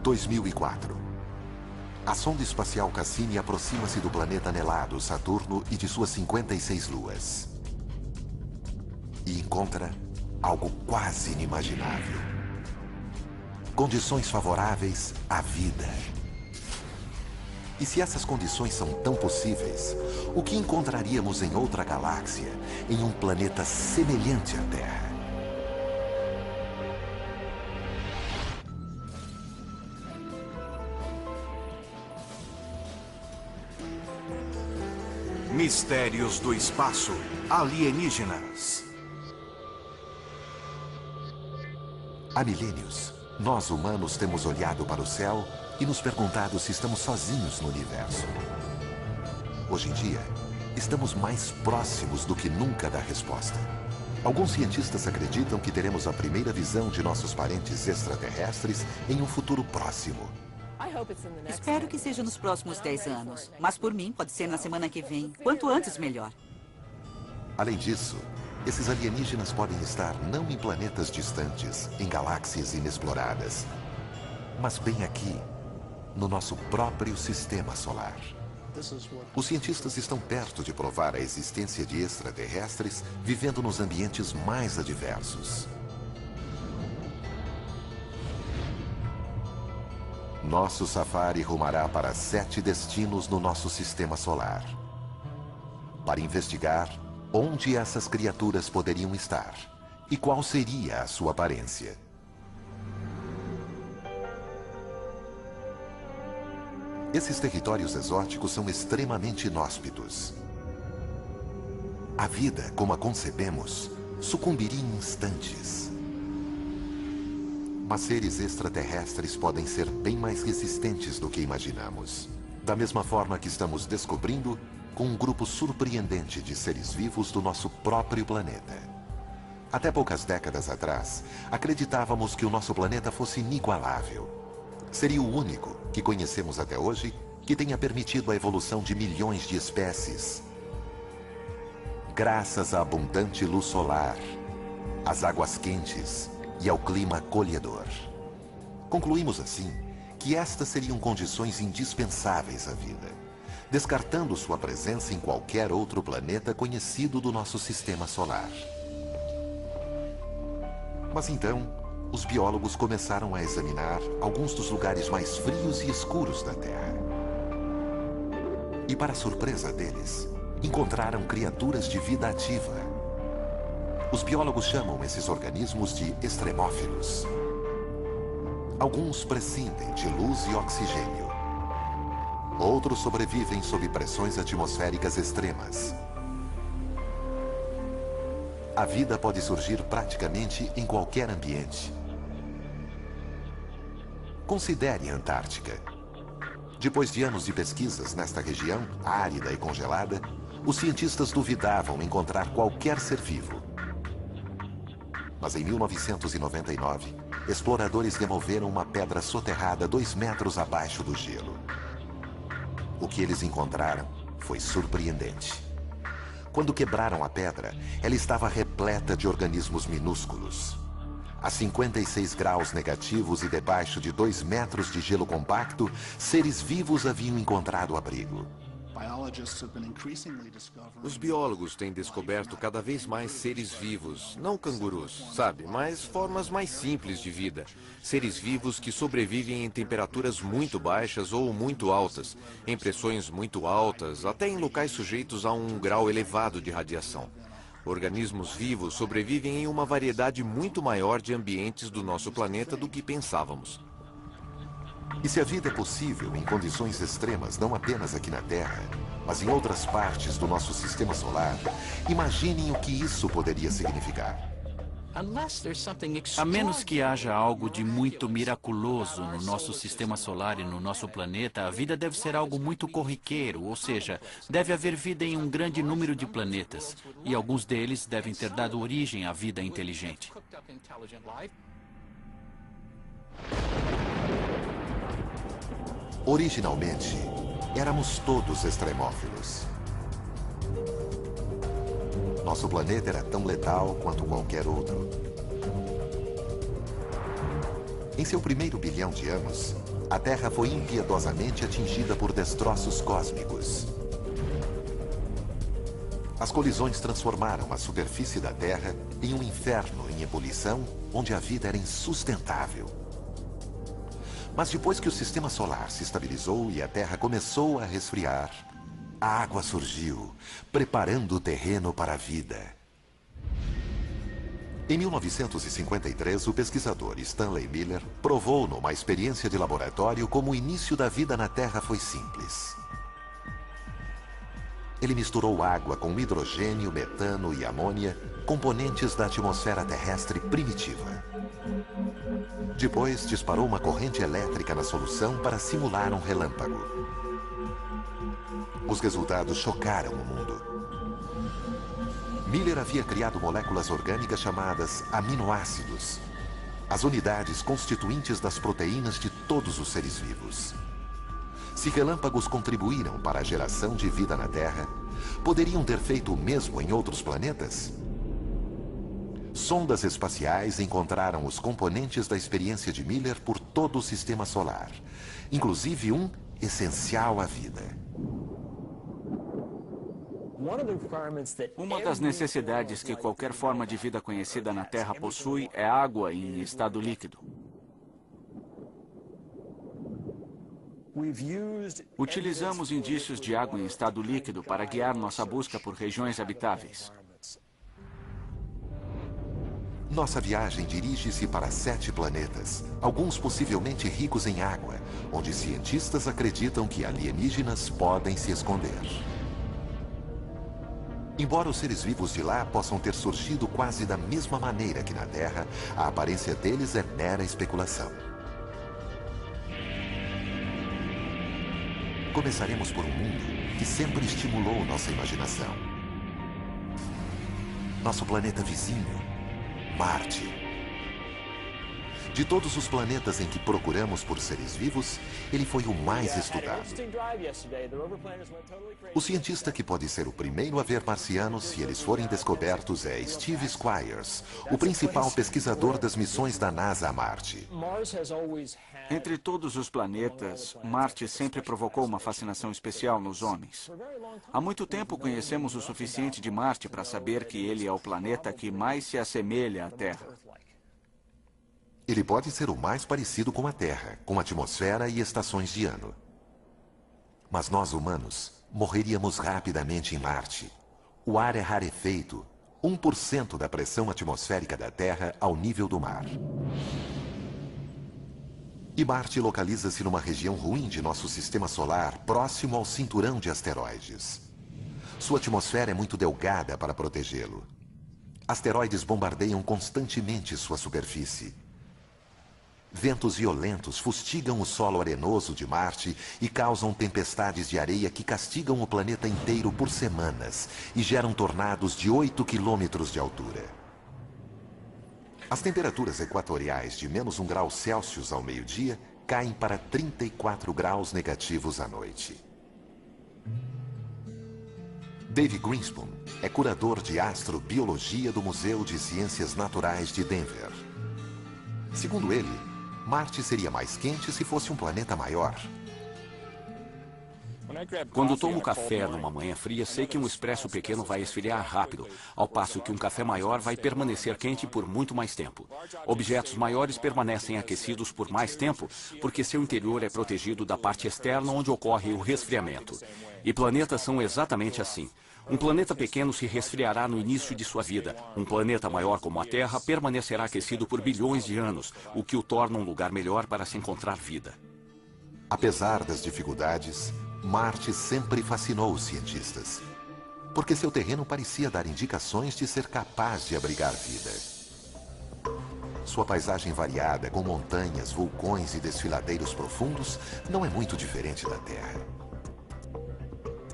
2004. A sonda espacial Cassini aproxima-se do planeta anelado Saturno e de suas 56 luas. E encontra algo quase inimaginável. Condições favoráveis à vida. E se essas condições são tão possíveis, o que encontraríamos em outra galáxia, em um planeta semelhante à Terra? Mistérios do espaço. Alienígenas. Há milênios, nós humanos temos olhado para o céu e nos perguntado se estamos sozinhos no universo. Hoje em dia, estamos mais próximos do que nunca da resposta. Alguns cientistas acreditam que teremos a primeira visão de nossos parentes extraterrestres em um futuro próximo. Espero que seja nos próximos 10 anos. Mas por mim, pode ser na semana que vem. Quanto antes, melhor. Além disso, esses alienígenas podem estar não em planetas distantes, em galáxias inexploradas, mas bem aqui, no nosso próprio sistema solar. Os cientistas estão perto de provar a existência de extraterrestres vivendo nos ambientes mais adversos. Nosso safari rumará para 7 destinos no nosso sistema solar, para investigar onde essas criaturas poderiam estar e qual seria a sua aparência. Esses territórios exóticos são extremamente inóspitos. A vida, como a concebemos, sucumbiria em instantes. Mas seres extraterrestres podem ser bem mais resistentes do que imaginamos. Da mesma forma que estamos descobrindo com um grupo surpreendente de seres vivos do nosso próprio planeta. Até poucas décadas atrás, acreditávamos que o nosso planeta fosse inigualável. Seria o único que conhecemos até hoje que tenha permitido a evolução de milhões de espécies. Graças à abundante luz solar, às águas quentes e ao clima acolhedor. Concluímos assim que estas seriam condições indispensáveis à vida, descartando sua presença em qualquer outro planeta conhecido do nosso sistema solar. Mas então, os biólogos começaram a examinar alguns dos lugares mais frios e escuros da Terra. E para surpresa deles, encontraram criaturas de vida ativa. Os biólogos chamam esses organismos de extremófilos. Alguns prescindem de luz e oxigênio. Outros sobrevivem sob pressões atmosféricas extremas. A vida pode surgir praticamente em qualquer ambiente. Considere a Antártica. Depois de anos de pesquisas nesta região, árida e congelada, os cientistas duvidavam encontrar qualquer ser vivo. Mas em 1999, exploradores removeram uma pedra soterrada 2 metros abaixo do gelo. O que eles encontraram foi surpreendente. Quando quebraram a pedra, ela estava repleta de organismos minúsculos. A 56 graus negativos e debaixo de 2 metros de gelo compacto, seres vivos haviam encontrado abrigo. Os biólogos têm descoberto cada vez mais seres vivos, não cangurus, sabe, mas formas mais simples de vida. Seres vivos que sobrevivem em temperaturas muito baixas ou muito altas, em pressões muito altas, até em locais sujeitos a um grau elevado de radiação. Organismos vivos sobrevivem em uma variedade muito maior de ambientes do nosso planeta do que pensávamos. E se a vida é possível em condições extremas, não apenas aqui na Terra, mas em outras partes do nosso sistema solar, imaginem o que isso poderia significar. A menos que haja algo de muito miraculoso no nosso sistema solar e no nosso planeta, a vida deve ser algo muito corriqueiro, ou seja, deve haver vida em um grande número de planetas. E alguns deles devem ter dado origem à vida inteligente. Originalmente, éramos todos extremófilos. Nosso planeta era tão letal quanto qualquer outro. Em seu primeiro bilhão de anos, a Terra foi impiedosamente atingida por destroços cósmicos. As colisões transformaram a superfície da Terra em um inferno em ebulição, onde a vida era insustentável. Mas depois que o sistema solar se estabilizou e a Terra começou a resfriar, a água surgiu, preparando o terreno para a vida. Em 1953, o pesquisador Stanley Miller provou numa experiência de laboratório como o início da vida na Terra foi simples. Ele misturou água com hidrogênio, metano e amônia, componentes da atmosfera terrestre primitiva. Depois, disparou uma corrente elétrica na solução para simular um relâmpago. Os resultados chocaram o mundo. Miller havia criado moléculas orgânicas chamadas aminoácidos, as unidades constituintes das proteínas de todos os seres vivos. Se relâmpagos contribuíram para a geração de vida na Terra, poderiam ter feito o mesmo em outros planetas? Sondas espaciais encontraram os componentes da experiência de Miller por todo o sistema solar, inclusive um essencial à vida. Uma das necessidades que qualquer forma de vida conhecida na Terra possui é água em estado líquido. Utilizamos indícios de água em estado líquido para guiar nossa busca por regiões habitáveis. Nossa viagem dirige-se para 7 planetas, alguns possivelmente ricos em água, onde cientistas acreditam que alienígenas podem se esconder. Embora os seres vivos de lá possam ter surgido quase da mesma maneira que na Terra, a aparência deles é mera especulação. Começaremos por um mundo que sempre estimulou nossa imaginação. Nosso planeta vizinho, Marte. De todos os planetas em que procuramos por seres vivos, ele foi o mais estudado. O cientista que pode ser o primeiro a ver marcianos se eles forem descobertos é Steve Squyres, o principal pesquisador das missões da NASA a Marte. Entre todos os planetas, Marte sempre provocou uma fascinação especial nos homens. Há muito tempo conhecemos o suficiente de Marte para saber que ele é o planeta que mais se assemelha à Terra. Ele pode ser o mais parecido com a Terra, com atmosfera e estações de ano. Mas nós, humanos, morreríamos rapidamente em Marte. O ar é rarefeito, 1% da pressão atmosférica da Terra ao nível do mar. E Marte localiza-se numa região ruim de nosso sistema solar, próximo ao cinturão de asteroides. Sua atmosfera é muito delgada para protegê-lo. Asteroides bombardeiam constantemente sua superfície. Ventos violentos fustigam o solo arenoso de Marte e causam tempestades de areia que castigam o planeta inteiro por semanas e geram tornados de 8 quilômetros de altura. As temperaturas equatoriais de menos 1 grau Celsius ao meio-dia caem para 34 graus negativos à noite. Dave Greenspoon é curador de astrobiologia do Museu de Ciências Naturais de Denver. Segundo ele, Marte seria mais quente se fosse um planeta maior. Quando tomo café numa manhã fria, sei que um expresso pequeno vai esfriar rápido, ao passo que um café maior vai permanecer quente por muito mais tempo. Objetos maiores permanecem aquecidos por mais tempo, porque seu interior é protegido da parte externa onde ocorre o resfriamento. E planetas são exatamente assim. Um planeta pequeno se resfriará no início de sua vida. Um planeta maior como a Terra permanecerá aquecido por bilhões de anos, o que o torna um lugar melhor para se encontrar vida. Apesar das dificuldades, Marte sempre fascinou os cientistas, porque seu terreno parecia dar indicações de ser capaz de abrigar vida. Sua paisagem variada, com montanhas, vulcões e desfiladeiros profundos, não é muito diferente da Terra.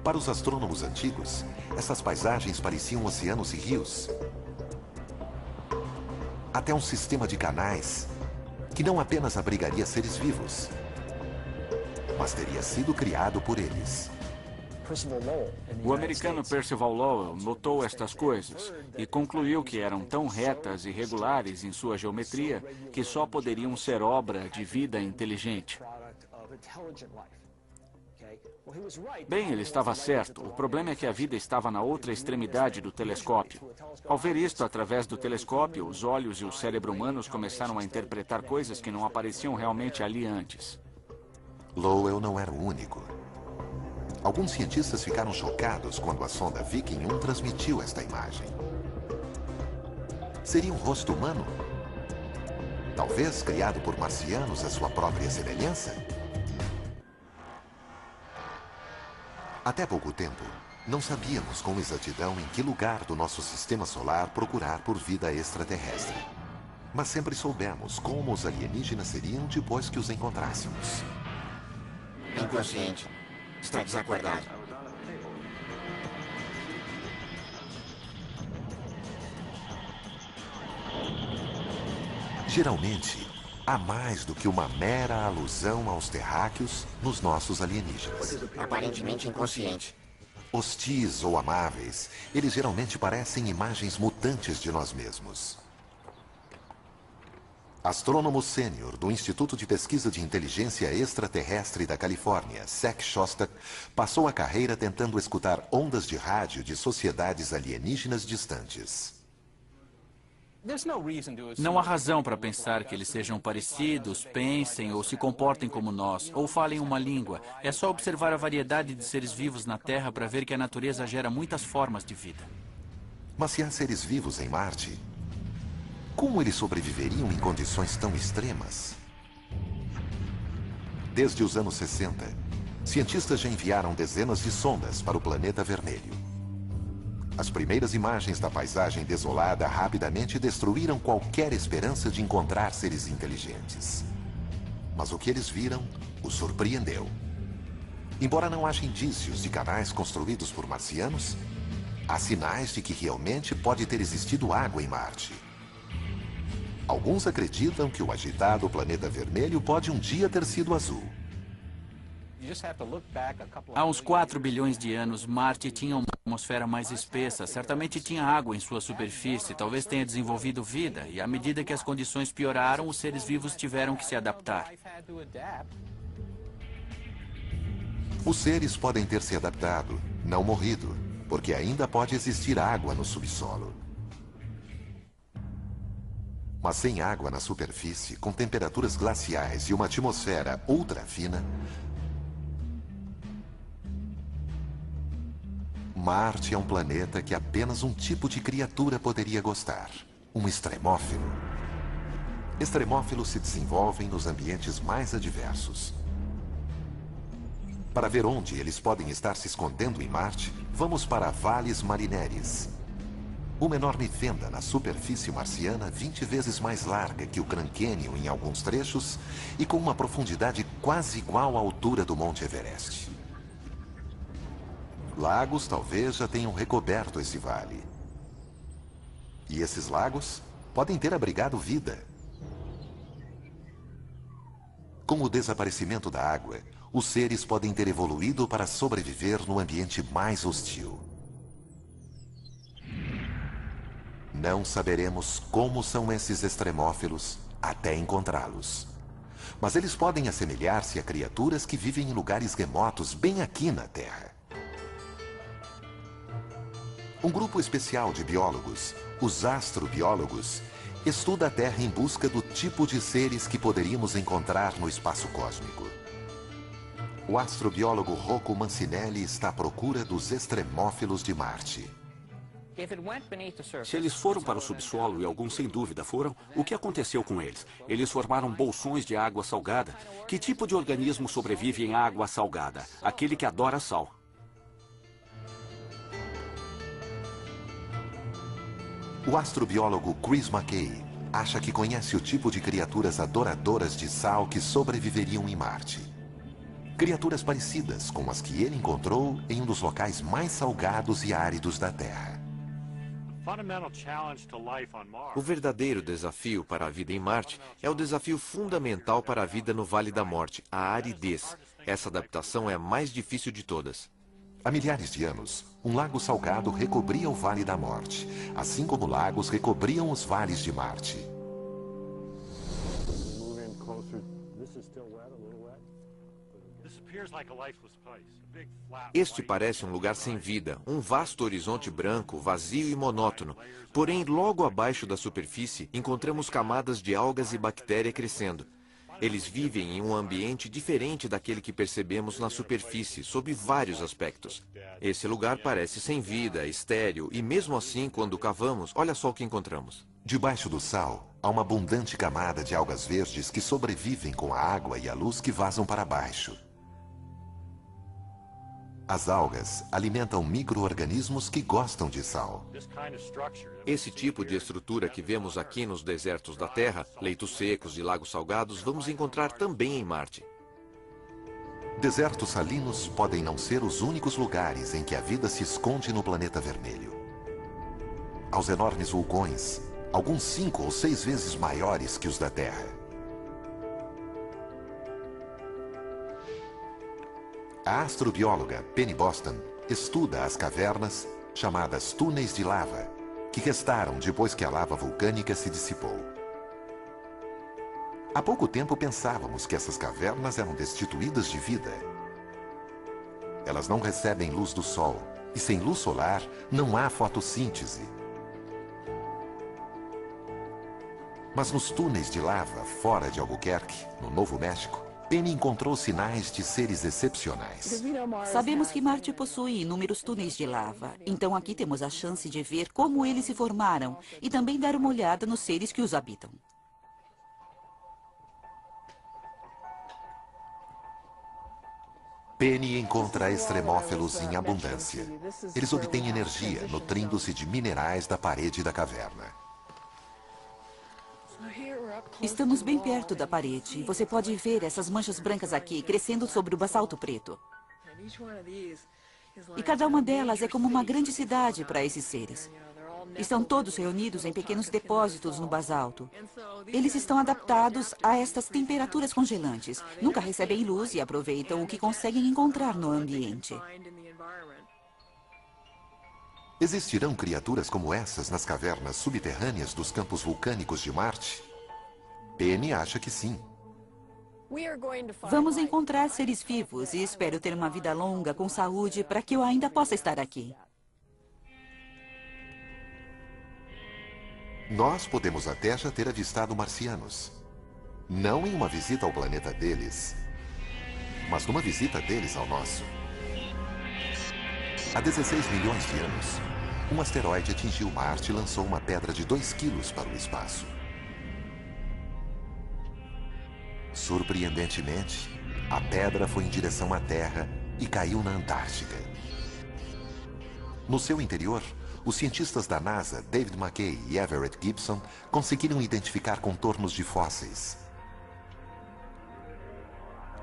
Para os astrônomos antigos, essas paisagens pareciam oceanos e rios. Até um sistema de canais que não apenas abrigaria seres vivos, mas teria sido criado por eles. O americano Percival Lowell notou estas coisas e concluiu que eram tão retas e regulares em sua geometria que só poderiam ser obra de vida inteligente. Bem, ele estava certo. O problema é que a vida estava na outra extremidade do telescópio. Ao ver isto através do telescópio, os olhos e o cérebro humanos começaram a interpretar coisas que não apareciam realmente ali antes. Lowell não era o único. Alguns cientistas ficaram chocados quando a sonda Viking 1 transmitiu esta imagem. Seria um rosto humano? Talvez criado por marcianos à sua própria semelhança? Até pouco tempo, não sabíamos com exatidão em que lugar do nosso sistema solar procurar por vida extraterrestre. Mas sempre soubemos como os alienígenas seriam depois que os encontrássemos. Inconsciente. Está desacordado. Geralmente, há mais do que uma mera alusão aos terráqueos nos nossos alienígenas. Aparentemente inconsciente. Hostis ou amáveis, eles geralmente parecem imagens mutantes de nós mesmos. Astrônomo sênior do Instituto de Pesquisa de Inteligência Extraterrestre da Califórnia, Zach Shostak, passou a carreira tentando escutar ondas de rádio de sociedades alienígenas distantes. Não há razão para pensar que eles sejam parecidos, pensem ou se comportem como nós, ou falem uma língua. É só observar a variedade de seres vivos na Terra para ver que a natureza gera muitas formas de vida. Mas se há seres vivos em Marte, como eles sobreviveriam em condições tão extremas? Desde os anos 60, cientistas já enviaram dezenas de sondas para o planeta vermelho. As primeiras imagens da paisagem desolada rapidamente destruíram qualquer esperança de encontrar seres inteligentes. Mas o que eles viram os surpreendeu. Embora não haja indícios de canais construídos por marcianos, há sinais de que realmente pode ter existido água em Marte. Alguns acreditam que o agitado planeta vermelho pode um dia ter sido azul. Há uns 4 bilhões de anos, Marte tinha uma atmosfera mais espessa. Certamente tinha água em sua superfície, talvez tenha desenvolvido vida. E à medida que as condições pioraram, os seres vivos tiveram que se adaptar. Os seres podem ter se adaptado, não morrido, porque ainda pode existir água no subsolo. Mas sem água na superfície, com temperaturas glaciais e uma atmosfera ultra fina, Marte é um planeta que apenas um tipo de criatura poderia gostar: um extremófilo. Extremófilos se desenvolvem nos ambientes mais adversos. Para ver onde eles podem estar se escondendo em Marte, vamos para Valles Marineris, uma enorme fenda na superfície marciana 20 vezes mais larga que o Grand Canyon em alguns trechos e com uma profundidade quase igual à altura do Monte Everest. Lagos talvez já tenham recoberto esse vale. E esses lagos podem ter abrigado vida. Com o desaparecimento da água, os seres podem ter evoluído para sobreviver no ambiente mais hostil. Não saberemos como são esses extremófilos até encontrá-los. Mas eles podem assemelhar-se a criaturas que vivem em lugares remotos bem aqui na Terra. Um grupo especial de biólogos, os astrobiólogos, estuda a Terra em busca do tipo de seres que poderíamos encontrar no espaço cósmico. O astrobiólogo Rocco Mancinelli está à procura dos extremófilos de Marte. Se eles foram para o subsolo, e alguns sem dúvida foram, o que aconteceu com eles? Eles formaram bolsões de água salgada. Que tipo de organismo sobrevive em água salgada? Aquele que adora sal. O astrobiólogo Chris McKay acha que conhece o tipo de criaturas adoradoras de sal que sobreviveriam em Marte. Criaturas parecidas com as que ele encontrou em um dos locais mais salgados e áridos da Terra. O verdadeiro desafio para a vida em Marte é o desafio fundamental para a vida no Vale da Morte, a aridez. Essa adaptação é a mais difícil de todas. Há milhares de anos, um lago salgado recobria o Vale da Morte, assim como lagos recobriam os vales de Marte. Este parece um lugar sem vida, um vasto horizonte branco, vazio e monótono. Porém, logo abaixo da superfície, encontramos camadas de algas e bactéria crescendo. Eles vivem em um ambiente diferente daquele que percebemos na superfície, sob vários aspectos. Esse lugar parece sem vida, estéril, e mesmo assim, quando cavamos, olha só o que encontramos. Debaixo do sal, há uma abundante camada de algas verdes que sobrevivem com a água e a luz que vazam para baixo. As algas alimentam micro-organismos que gostam de sal. Esse tipo de estrutura que vemos aqui nos desertos da Terra, leitos secos e lagos salgados, vamos encontrar também em Marte. Desertos salinos podem não ser os únicos lugares em que a vida se esconde no planeta vermelho. Aos enormes vulcões, alguns 5 ou 6 vezes maiores que os da Terra. A astrobióloga Penny Boston estuda as cavernas, chamadas túneis de lava, que restaram depois que a lava vulcânica se dissipou. Há pouco tempo pensávamos que essas cavernas eram destituídas de vida. Elas não recebem luz do sol, e sem luz solar não há fotossíntese. Mas nos túneis de lava, fora de Albuquerque, no Novo México, Penny encontrou sinais de seres excepcionais. Sabemos que Marte possui inúmeros túneis de lava, então aqui temos a chance de ver como eles se formaram e também dar uma olhada nos seres que os habitam. Penny encontra extremófilos em abundância. Eles obtêm energia nutrindo-se de minerais da parede da caverna. Estamos bem perto da parede. Você pode ver essas manchas brancas aqui crescendo sobre o basalto preto. E cada uma delas é como uma grande cidade para esses seres. Estão todos reunidos em pequenos depósitos no basalto. Eles estão adaptados a estas temperaturas congelantes. Nunca recebem luz e aproveitam o que conseguem encontrar no ambiente. Existirão criaturas como essas nas cavernas subterrâneas dos campos vulcânicos de Marte? Penny acha que sim. Vamos encontrar seres vivos e espero ter uma vida longa com saúde para que eu ainda possa estar aqui. Nós podemos até já ter avistado marcianos. Não em uma visita ao planeta deles, mas numa visita deles ao nosso. Há 16 milhões de anos, um asteroide atingiu Marte e lançou uma pedra de 2 quilos para o espaço. Surpreendentemente, a pedra foi em direção à Terra e caiu na Antártica. No seu interior, os cientistas da NASA, David McKay e Everett Gibson, conseguiram identificar contornos de fósseis.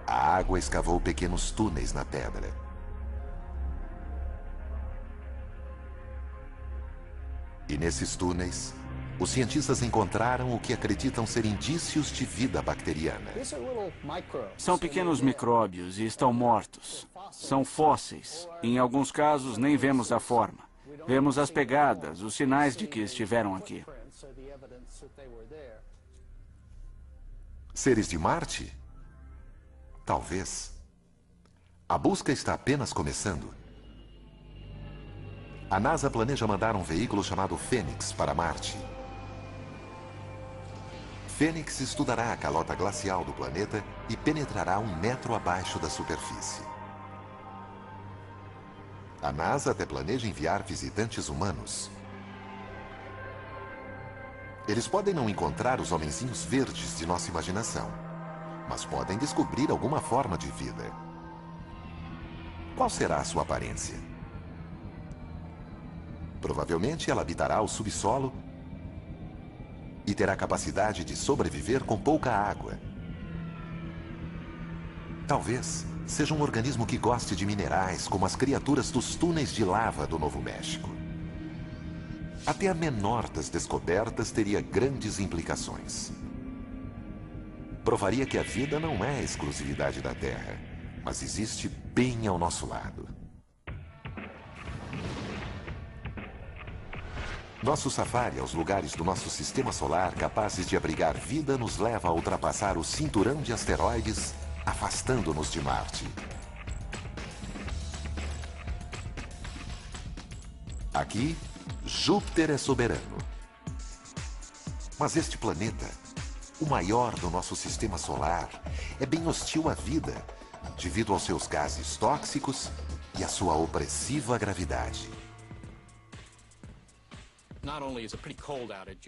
A água escavou pequenos túneis na pedra. E nesses túneis, os cientistas encontraram o que acreditam ser indícios de vida bacteriana. São pequenos micróbios e estão mortos. São fósseis. Em alguns casos, nem vemos a forma. Vemos as pegadas, os sinais de que estiveram aqui. Seres de Marte? Talvez. A busca está apenas começando. A NASA planeja mandar um veículo chamado Fênix para Marte. Fênix estudará a calota glacial do planeta e penetrará 1 metro abaixo da superfície. A NASA até planeja enviar visitantes humanos. Eles podem não encontrar os homenzinhos verdes de nossa imaginação, mas podem descobrir alguma forma de vida. Qual será a sua aparência? Provavelmente ela habitará o subsolo e terá capacidade de sobreviver com pouca água. Talvez seja um organismo que goste de minerais, como as criaturas dos túneis de lava do Novo México. Até a menor das descobertas teria grandes implicações. Provaria que a vida não é exclusividade da Terra, mas existe bem ao nosso lado. Nosso safari aos lugares do nosso sistema solar capazes de abrigar vida nos leva a ultrapassar o cinturão de asteroides, afastando-nos de Marte. Aqui, Júpiter é soberano. Mas este planeta, o maior do nosso sistema solar, é bem hostil à vida, devido aos seus gases tóxicos e à sua opressiva gravidade.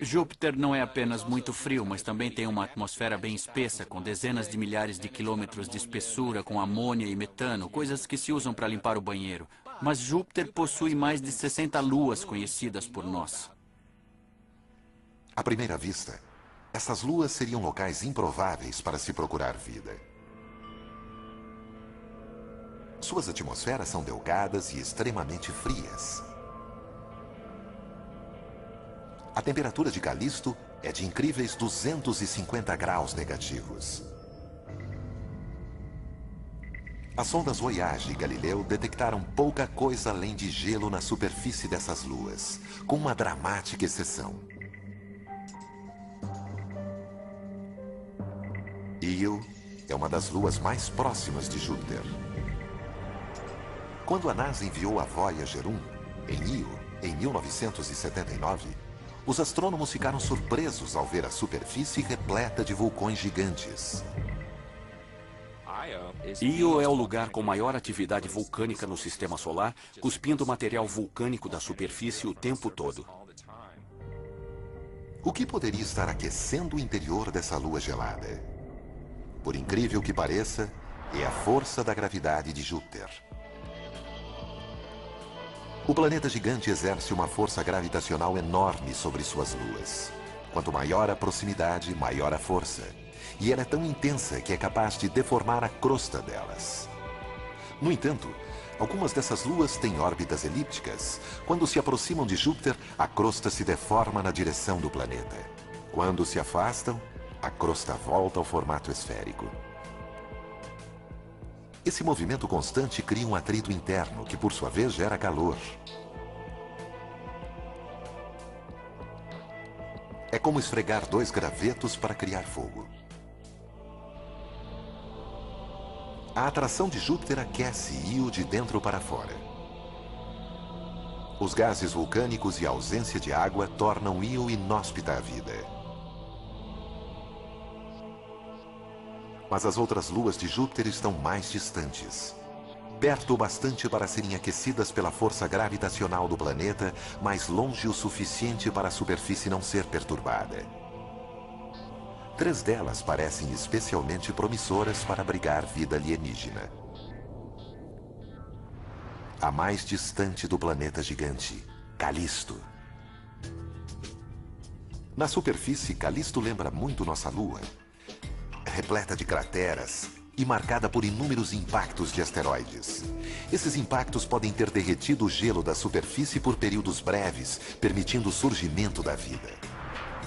Júpiter não é apenas muito frio, mas também tem uma atmosfera bem espessa, com dezenas de milhares de quilômetros de espessura, com amônia e metano, coisas que se usam para limpar o banheiro. Mas Júpiter possui mais de 60 luas conhecidas por nós. À primeira vista, essas luas seriam locais improváveis para se procurar vida. Suas atmosferas são delgadas e extremamente frias. A temperatura de Calisto é de incríveis 250 graus negativos. As sondas Voyage e Galileu detectaram pouca coisa além de gelo na superfície dessas luas, com uma dramática exceção. Io é uma das luas mais próximas de Júpiter. Quando a NASA enviou a Voyager 1 em Io, em 1979, os astrônomos ficaram surpresos ao ver a superfície repleta de vulcões gigantes. Io é o lugar com maior atividade vulcânica no sistema solar, cuspindo material vulcânico da superfície o tempo todo. O que poderia estar aquecendo o interior dessa lua gelada? Por incrível que pareça, é a força da gravidade de Júpiter. O planeta gigante exerce uma força gravitacional enorme sobre suas luas. Quanto maior a proximidade, maior a força. E ela é tão intensa que é capaz de deformar a crosta delas. No entanto, algumas dessas luas têm órbitas elípticas. Quando se aproximam de Júpiter, a crosta se deforma na direção do planeta. Quando se afastam, a crosta volta ao formato esférico. Esse movimento constante cria um atrito interno, que por sua vez gera calor. É como esfregar dois gravetos para criar fogo. A atração de Júpiter aquece Io de dentro para fora. Os gases vulcânicos e a ausência de água tornam Io inóspita à vida. Mas as outras luas de Júpiter estão mais distantes. Perto o bastante para serem aquecidas pela força gravitacional do planeta, mas longe o suficiente para a superfície não ser perturbada. 3 delas parecem especialmente promissoras para abrigar vida alienígena. A mais distante do planeta gigante, Calisto. Na superfície, Calisto lembra muito nossa Lua. Repleta de crateras e marcada por inúmeros impactos de asteroides. Esses impactos podem ter derretido o gelo da superfície por períodos breves, permitindo o surgimento da vida.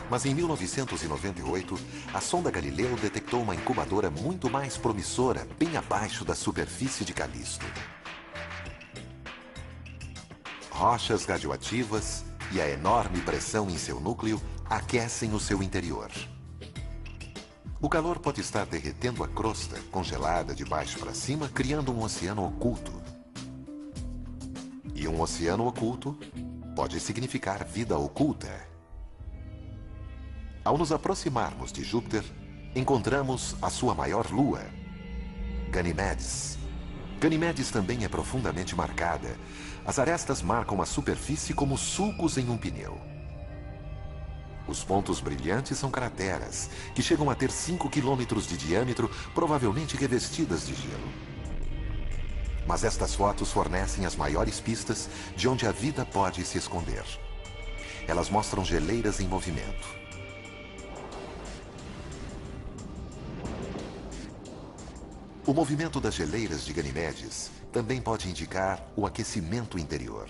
Mas em 1998, a sonda Galileu detectou uma incubadora muito mais promissora, bem abaixo da superfície de Calisto. Rochas radioativas e a enorme pressão em seu núcleo aquecem o seu interior. O calor pode estar derretendo a crosta, congelada de baixo para cima, criando um oceano oculto. E um oceano oculto pode significar vida oculta. Ao nos aproximarmos de Júpiter, encontramos a sua maior lua, Ganimedes. Ganimedes também é profundamente marcada. As arestas marcam a superfície como sulcos em um pneu. Os pontos brilhantes são crateras, que chegam a ter 5 quilômetros de diâmetro, provavelmente revestidas de gelo. Mas estas fotos fornecem as maiores pistas de onde a vida pode se esconder. Elas mostram geleiras em movimento. O movimento das geleiras de Ganimedes também pode indicar o aquecimento interior.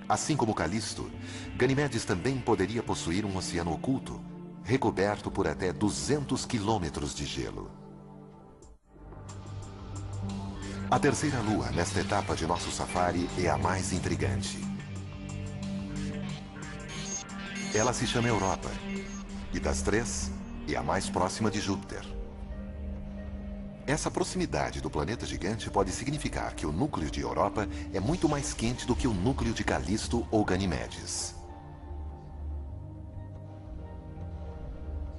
Assim como Calisto, Ganimedes também poderia possuir um oceano oculto, recoberto por até 200 quilômetros de gelo. A terceira lua nesta etapa de nosso safari é a mais intrigante. Ela se chama Europa, e das três, é a mais próxima de Júpiter. Essa proximidade do planeta gigante pode significar que o núcleo de Europa é muito mais quente do que o núcleo de Calisto ou Ganimedes.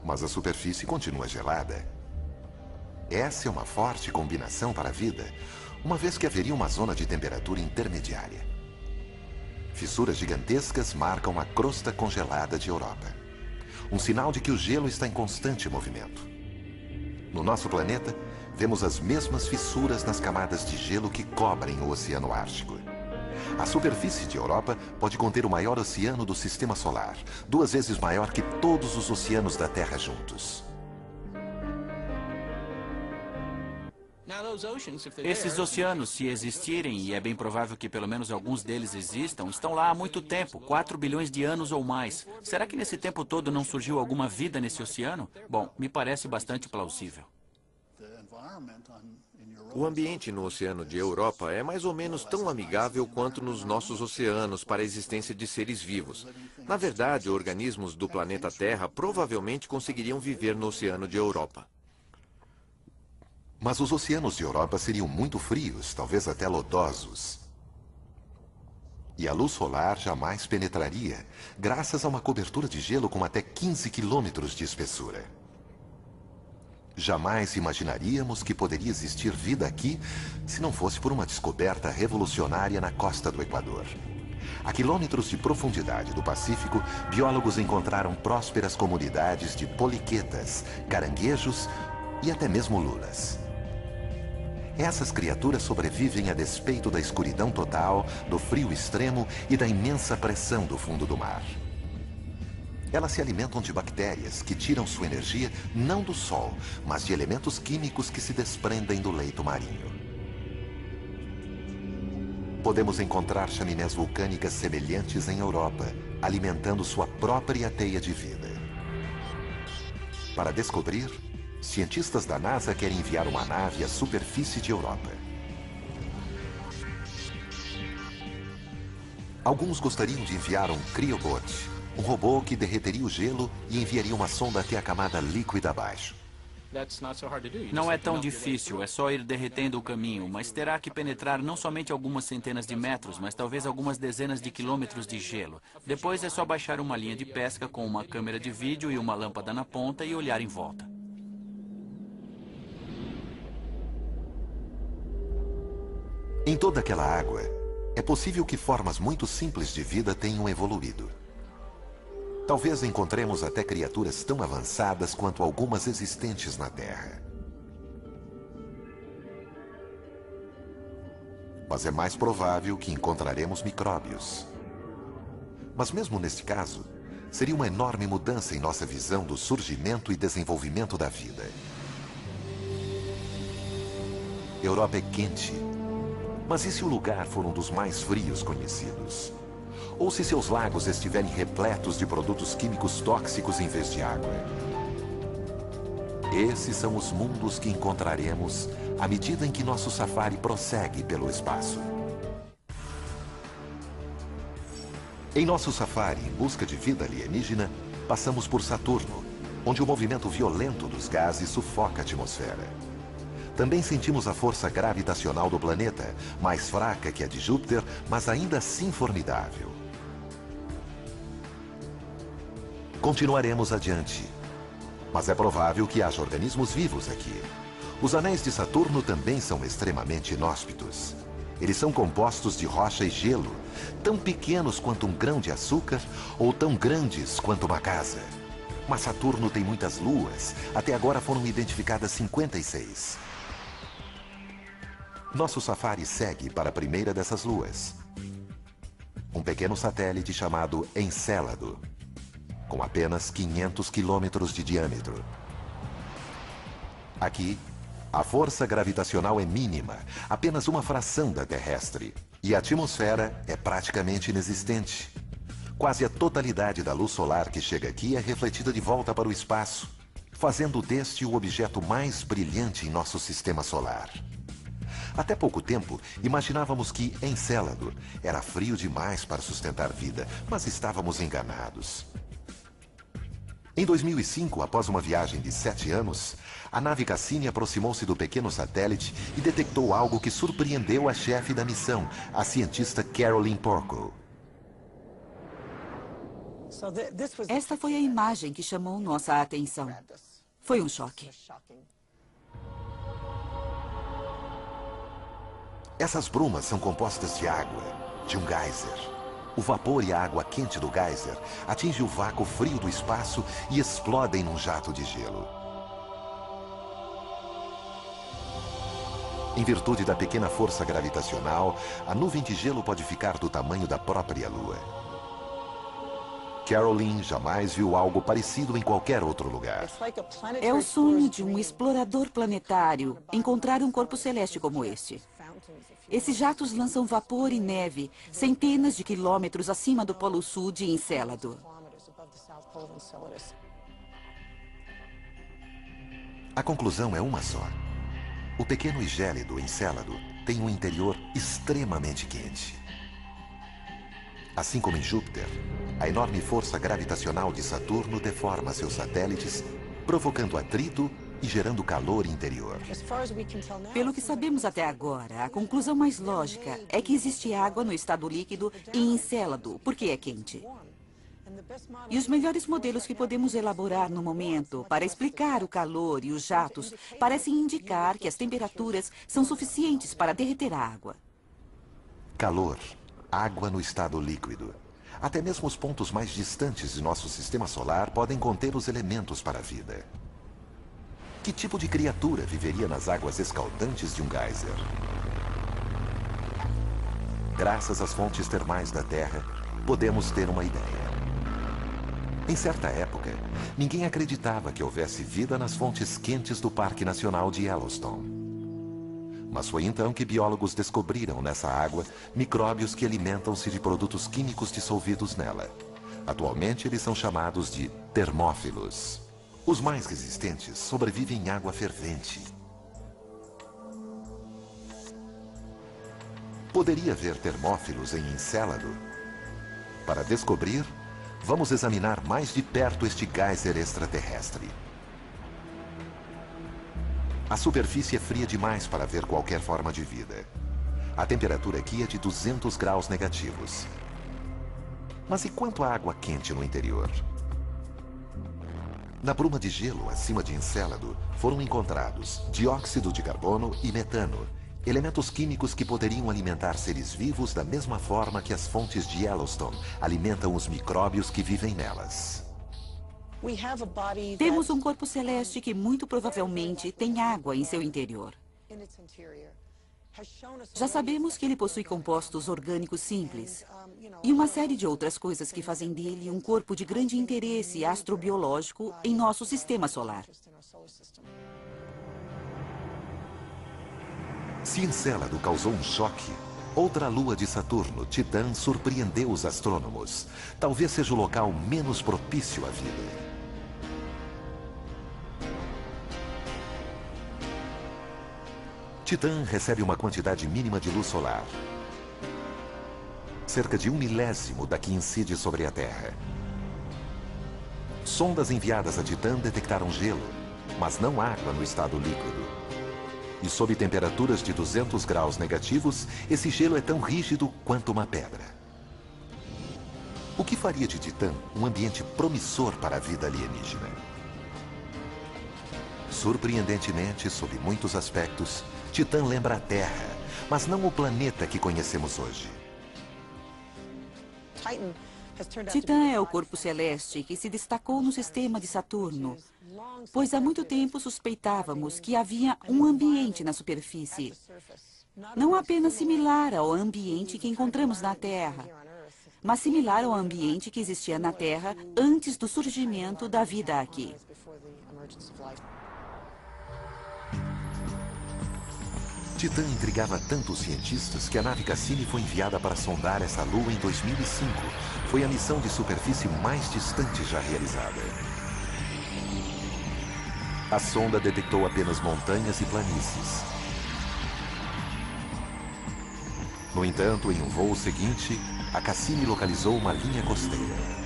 Mas a superfície continua gelada. Essa é uma forte combinação para a vida, uma vez que haveria uma zona de temperatura intermediária. Fissuras gigantescas marcam a crosta congelada de Europa. Um sinal de que o gelo está em constante movimento. No nosso planeta, vemos as mesmas fissuras nas camadas de gelo que cobrem o Oceano Ártico. A superfície de Europa pode conter o maior oceano do Sistema Solar, 2 vezes maior que todos os oceanos da Terra juntos. Esses oceanos, se existirem, e é bem provável que pelo menos alguns deles existam, estão lá há muito tempo, 4 bilhões de anos ou mais. Será que nesse tempo todo não surgiu alguma vida nesse oceano? Bom, me parece bastante plausível. O ambiente no oceano de Europa é mais ou menos tão amigável quanto nos nossos oceanos para a existência de seres vivos. Na verdade, organismos do planeta Terra provavelmente conseguiriam viver no oceano de Europa. Mas os oceanos de Europa seriam muito frios, talvez até lodosos. E a luz solar jamais penetraria, graças a uma cobertura de gelo com até 15 quilômetros de espessura. Jamais imaginaríamos que poderia existir vida aqui se não fosse por uma descoberta revolucionária na costa do Equador. A quilômetros de profundidade do Pacífico, biólogos encontraram prósperas comunidades de poliquetas, caranguejos e até mesmo lulas. Essas criaturas sobrevivem a despeito da escuridão total, do frio extremo e da imensa pressão do fundo do mar. Elas se alimentam de bactérias que tiram sua energia não do sol, mas de elementos químicos que se desprendem do leito marinho. Podemos encontrar chaminés vulcânicas semelhantes em Europa, alimentando sua própria teia de vida. Para descobrir, cientistas da NASA querem enviar uma nave à superfície de Europa. Alguns gostariam de enviar um Cryobot, um robô que derreteria o gelo e enviaria uma sonda até a camada líquida abaixo. Não é tão difícil, é só ir derretendo o caminho, mas terá que penetrar não somente algumas centenas de metros, mas talvez algumas dezenas de quilômetros de gelo. Depois é só baixar uma linha de pesca com uma câmera de vídeo e uma lâmpada na ponta e olhar em volta. Em toda aquela água, é possível que formas muito simples de vida tenham evoluído. Talvez encontremos até criaturas tão avançadas quanto algumas existentes na Terra. Mas é mais provável que encontraremos micróbios. Mas mesmo neste caso, seria uma enorme mudança em nossa visão do surgimento e desenvolvimento da vida. Europa é quente. Mas e se o lugar for um dos mais frios conhecidos? Ou se seus lagos estiverem repletos de produtos químicos tóxicos em vez de água? Esses são os mundos que encontraremos à medida em que nosso safari prossegue pelo espaço. Em nosso safari em busca de vida alienígena, passamos por Saturno, onde o movimento violento dos gases sufoca a atmosfera. Também sentimos a força gravitacional do planeta, mais fraca que a de Júpiter, mas ainda assim formidável. Continuaremos adiante. Mas é provável que haja organismos vivos aqui. Os anéis de Saturno também são extremamente inóspitos. Eles são compostos de rocha e gelo, tão pequenos quanto um grão de açúcar ou tão grandes quanto uma casa. Mas Saturno tem muitas luas. Até agora foram identificadas 56. Nosso safari segue para a primeira dessas luas. Um pequeno satélite chamado Encélado, com apenas 500 quilômetros de diâmetro. Aqui, a força gravitacional é mínima, apenas uma fração da terrestre. E a atmosfera é praticamente inexistente. Quase a totalidade da luz solar que chega aqui é refletida de volta para o espaço, fazendo deste o objeto mais brilhante em nosso sistema solar. Até pouco tempo, imaginávamos que Encélado era frio demais para sustentar vida, mas estávamos enganados. Em 2005, após uma viagem de 7 anos, a nave Cassini aproximou-se do pequeno satélite e detectou algo que surpreendeu a chefe da missão, a cientista Caroline Porco. Esta foi a imagem que chamou nossa atenção. Foi um choque. Essas brumas são compostas de água, de um geyser. O vapor e a água quente do geyser atingem o vácuo frio do espaço e explodem num jato de gelo. Em virtude da pequena força gravitacional, a nuvem de gelo pode ficar do tamanho da própria Lua. Caroline jamais viu algo parecido em qualquer outro lugar. É o sonho de um explorador planetário encontrar um corpo celeste como este. Esses jatos lançam vapor e neve centenas de quilômetros acima do Polo Sul de Encélado. A conclusão é uma só. O pequeno e gélido Encélado tem um interior extremamente quente. Assim como em Júpiter, a enorme força gravitacional de Saturno deforma seus satélites, provocando atrito e gerando calor interior. Pelo que sabemos até agora, a conclusão mais lógica é que existe água no estado líquido em Encélado, porque é quente. E os melhores modelos que podemos elaborar no momento para explicar o calor e os jatos parecem indicar que as temperaturas são suficientes para derreter a água. Calor, água no estado líquido. Até mesmo os pontos mais distantes de nosso sistema solar podem conter os elementos para a vida. Que tipo de criatura viveria nas águas escaldantes de um geyser? Graças às fontes termais da Terra, podemos ter uma ideia. Em certa época, ninguém acreditava que houvesse vida nas fontes quentes do Parque Nacional de Yellowstone. Mas foi então que biólogos descobriram nessa água micróbios que alimentam-se de produtos químicos dissolvidos nela. Atualmente, eles são chamados de termófilos. Os mais resistentes sobrevivem em água fervente. Poderia haver termófilos em Encélado? Para descobrir, vamos examinar mais de perto este geyser extraterrestre. A superfície é fria demais para ver qualquer forma de vida. A temperatura aqui é de 200 graus negativos. Mas e quanto à água quente no interior? Na bruma de gelo acima de Encélado foram encontrados dióxido de carbono e metano, elementos químicos que poderiam alimentar seres vivos da mesma forma que as fontes de Yellowstone alimentam os micróbios que vivem nelas. Temos um corpo celeste que muito provavelmente tem água em seu interior. Já sabemos que ele possui compostos orgânicos simples e uma série de outras coisas que fazem dele um corpo de grande interesse astrobiológico em nosso sistema solar. Se Encélado causou um choque, outra lua de Saturno, Titã, surpreendeu os astrônomos. Talvez seja o local menos propício à vida. Titã recebe uma quantidade mínima de luz solar. Cerca de 1/1000 da que incide sobre a Terra. Sondas enviadas a Titã detectaram gelo, mas não água no estado líquido. E sob temperaturas de 200 graus negativos, esse gelo é tão rígido quanto uma pedra. O que faria de Titã um ambiente promissor para a vida alienígena? Surpreendentemente, sob muitos aspectos, Titã lembra a Terra, mas não o planeta que conhecemos hoje. Titã é o corpo celeste que se destacou no sistema de Saturno, pois há muito tempo suspeitávamos que havia um ambiente na superfície, não apenas similar ao ambiente que encontramos na Terra, mas similar ao ambiente que existia na Terra antes do surgimento da vida aqui. Titã intrigava tanto os cientistas que a nave Cassini foi enviada para sondar essa lua em 2005. Foi a missão de superfície mais distante já realizada. A sonda detectou apenas montanhas e planícies. No entanto, em um voo seguinte, a Cassini localizou uma linha costeira.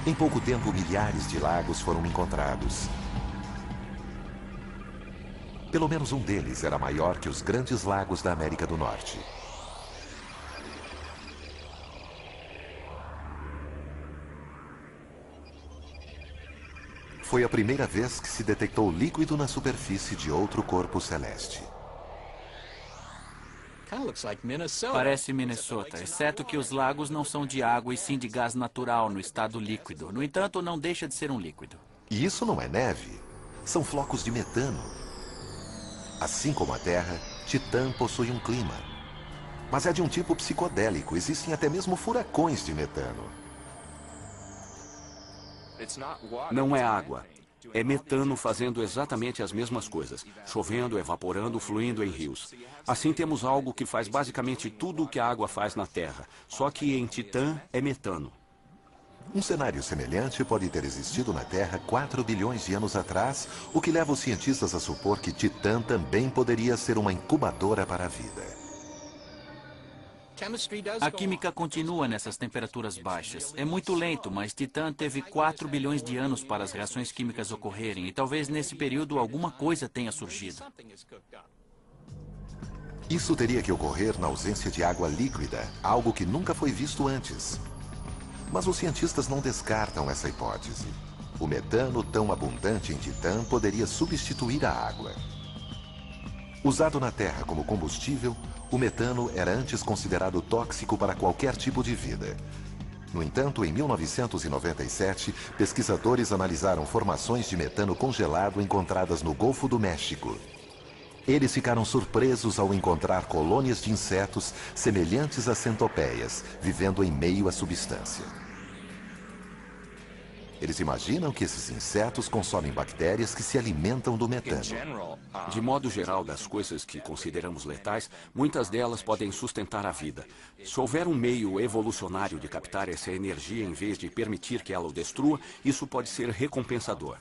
Em pouco tempo, milhares de lagos foram encontrados. Pelo menos um deles era maior que os grandes lagos da América do Norte. Foi a primeira vez que se detectou líquido na superfície de outro corpo celeste. Parece Minnesota, exceto que os lagos não são de água e sim de gás natural no estado líquido. No entanto, não deixa de ser um líquido. E isso não é neve, são flocos de metano. Assim como a Terra, Titã possui um clima. Mas é de um tipo psicodélico, existem até mesmo furacões de metano. Não é água. É metano fazendo exatamente as mesmas coisas. Chovendo, evaporando, fluindo em rios. Assim temos algo que faz basicamente tudo o que a água faz na Terra. Só que em Titã é metano. Um cenário semelhante pode ter existido na Terra 4 bilhões de anos atrás, o que leva os cientistas a supor que Titã também poderia ser uma incubadora para a vida. A química continua nessas temperaturas baixas. É muito lento, mas Titã teve 4 bilhões de anos para as reações químicas ocorrerem, e talvez nesse período alguma coisa tenha surgido. Isso teria que ocorrer na ausência de água líquida, algo que nunca foi visto antes. Mas os cientistas não descartam essa hipótese. O metano tão abundante em Titã poderia substituir a água. Usado na Terra como combustível, o metano era antes considerado tóxico para qualquer tipo de vida. No entanto, em 1997, pesquisadores analisaram formações de metano congelado encontradas no Golfo do México. Eles ficaram surpresos ao encontrar colônias de insetos semelhantes a centopeias, vivendo em meio à substância. Eles imaginam que esses insetos consomem bactérias que se alimentam do metano. De modo geral, das coisas que consideramos letais, muitas delas podem sustentar a vida. Se houver um meio evolucionário de captar essa energia em vez de permitir que ela o destrua, isso pode ser recompensador.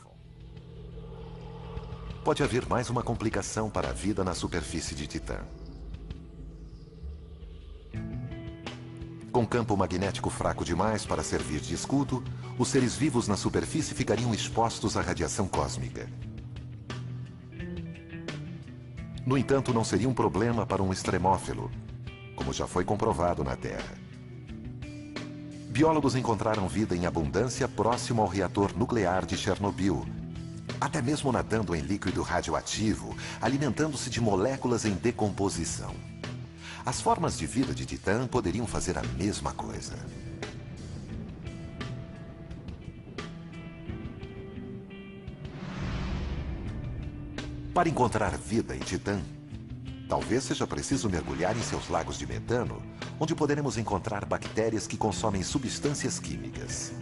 Pode haver mais uma complicação para a vida na superfície de Titã. Com campo magnético fraco demais para servir de escudo, os seres vivos na superfície ficariam expostos à radiação cósmica. No entanto, não seria um problema para um extremófilo, como já foi comprovado na Terra. Biólogos encontraram vida em abundância próximo ao reator nuclear de Chernobyl, até mesmo nadando em líquido radioativo, alimentando-se de moléculas em decomposição. As formas de vida de Titã poderiam fazer a mesma coisa. Para encontrar vida em Titã, talvez seja preciso mergulhar em seus lagos de metano, onde poderemos encontrar bactérias que consomem substâncias químicas.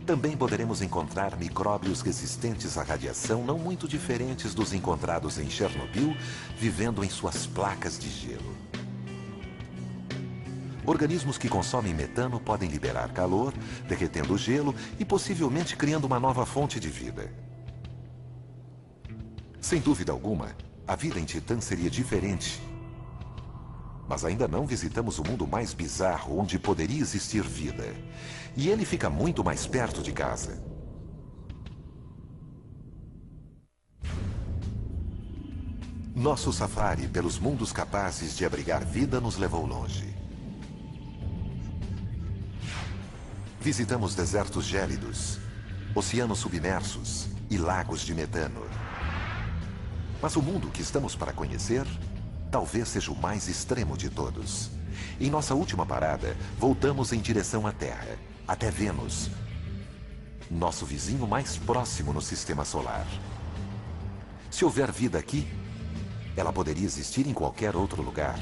Também poderemos encontrar micróbios resistentes à radiação não muito diferentes dos encontrados em Chernobyl, vivendo em suas placas de gelo. Organismos que consomem metano podem liberar calor, derretendo o gelo e possivelmente criando uma nova fonte de vida. Sem dúvida alguma, a vida em Titã seria diferente. Mas ainda não visitamos o mundo mais bizarro onde poderia existir vida. E ele fica muito mais perto de casa. Nosso safari pelos mundos capazes de abrigar vida nos levou longe. Visitamos desertos gélidos, oceanos submersos e lagos de metano. Mas o mundo que estamos para conhecer talvez seja o mais extremo de todos. Em nossa última parada, voltamos em direção à Terra, até Vênus, nosso vizinho mais próximo no Sistema Solar. Se houver vida aqui, ela poderia existir em qualquer outro lugar.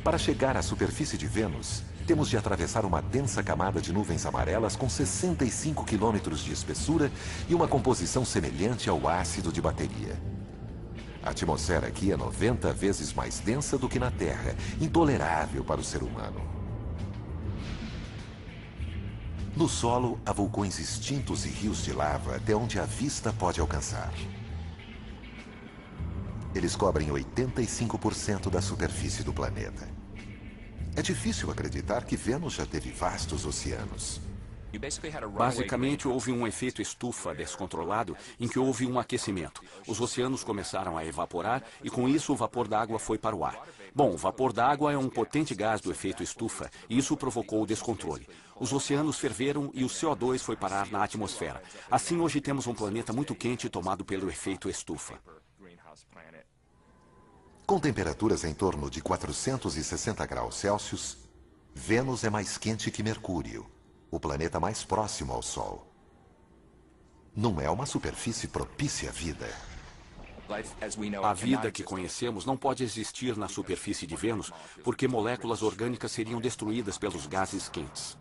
Para chegar à superfície de Vênus, temos de atravessar uma densa camada de nuvens amarelas com 65 quilômetros de espessura e uma composição semelhante ao ácido de bateria. A atmosfera aqui é 90 vezes mais densa do que na Terra, intolerável para o ser humano. No solo, há vulcões extintos e rios de lava até onde a vista pode alcançar. Eles cobrem 85% da superfície do planeta. É difícil acreditar que Vênus já teve vastos oceanos. Basicamente, houve um efeito estufa descontrolado em que houve um aquecimento. Os oceanos começaram a evaporar e, com isso, o vapor d'água foi para o ar. Bom, o vapor d'água é um potente gás do efeito estufa e isso provocou o descontrole. Os oceanos ferveram e o CO2 foi parar na atmosfera. Assim, hoje temos um planeta muito quente tomado pelo efeito estufa. Com temperaturas em torno de 460 graus Celsius, Vênus é mais quente que Mercúrio, o planeta mais próximo ao Sol. Não é uma superfície propícia à vida. A vida que conhecemos não pode existir na superfície de Vênus, porque moléculas orgânicas seriam destruídas pelos gases quentes.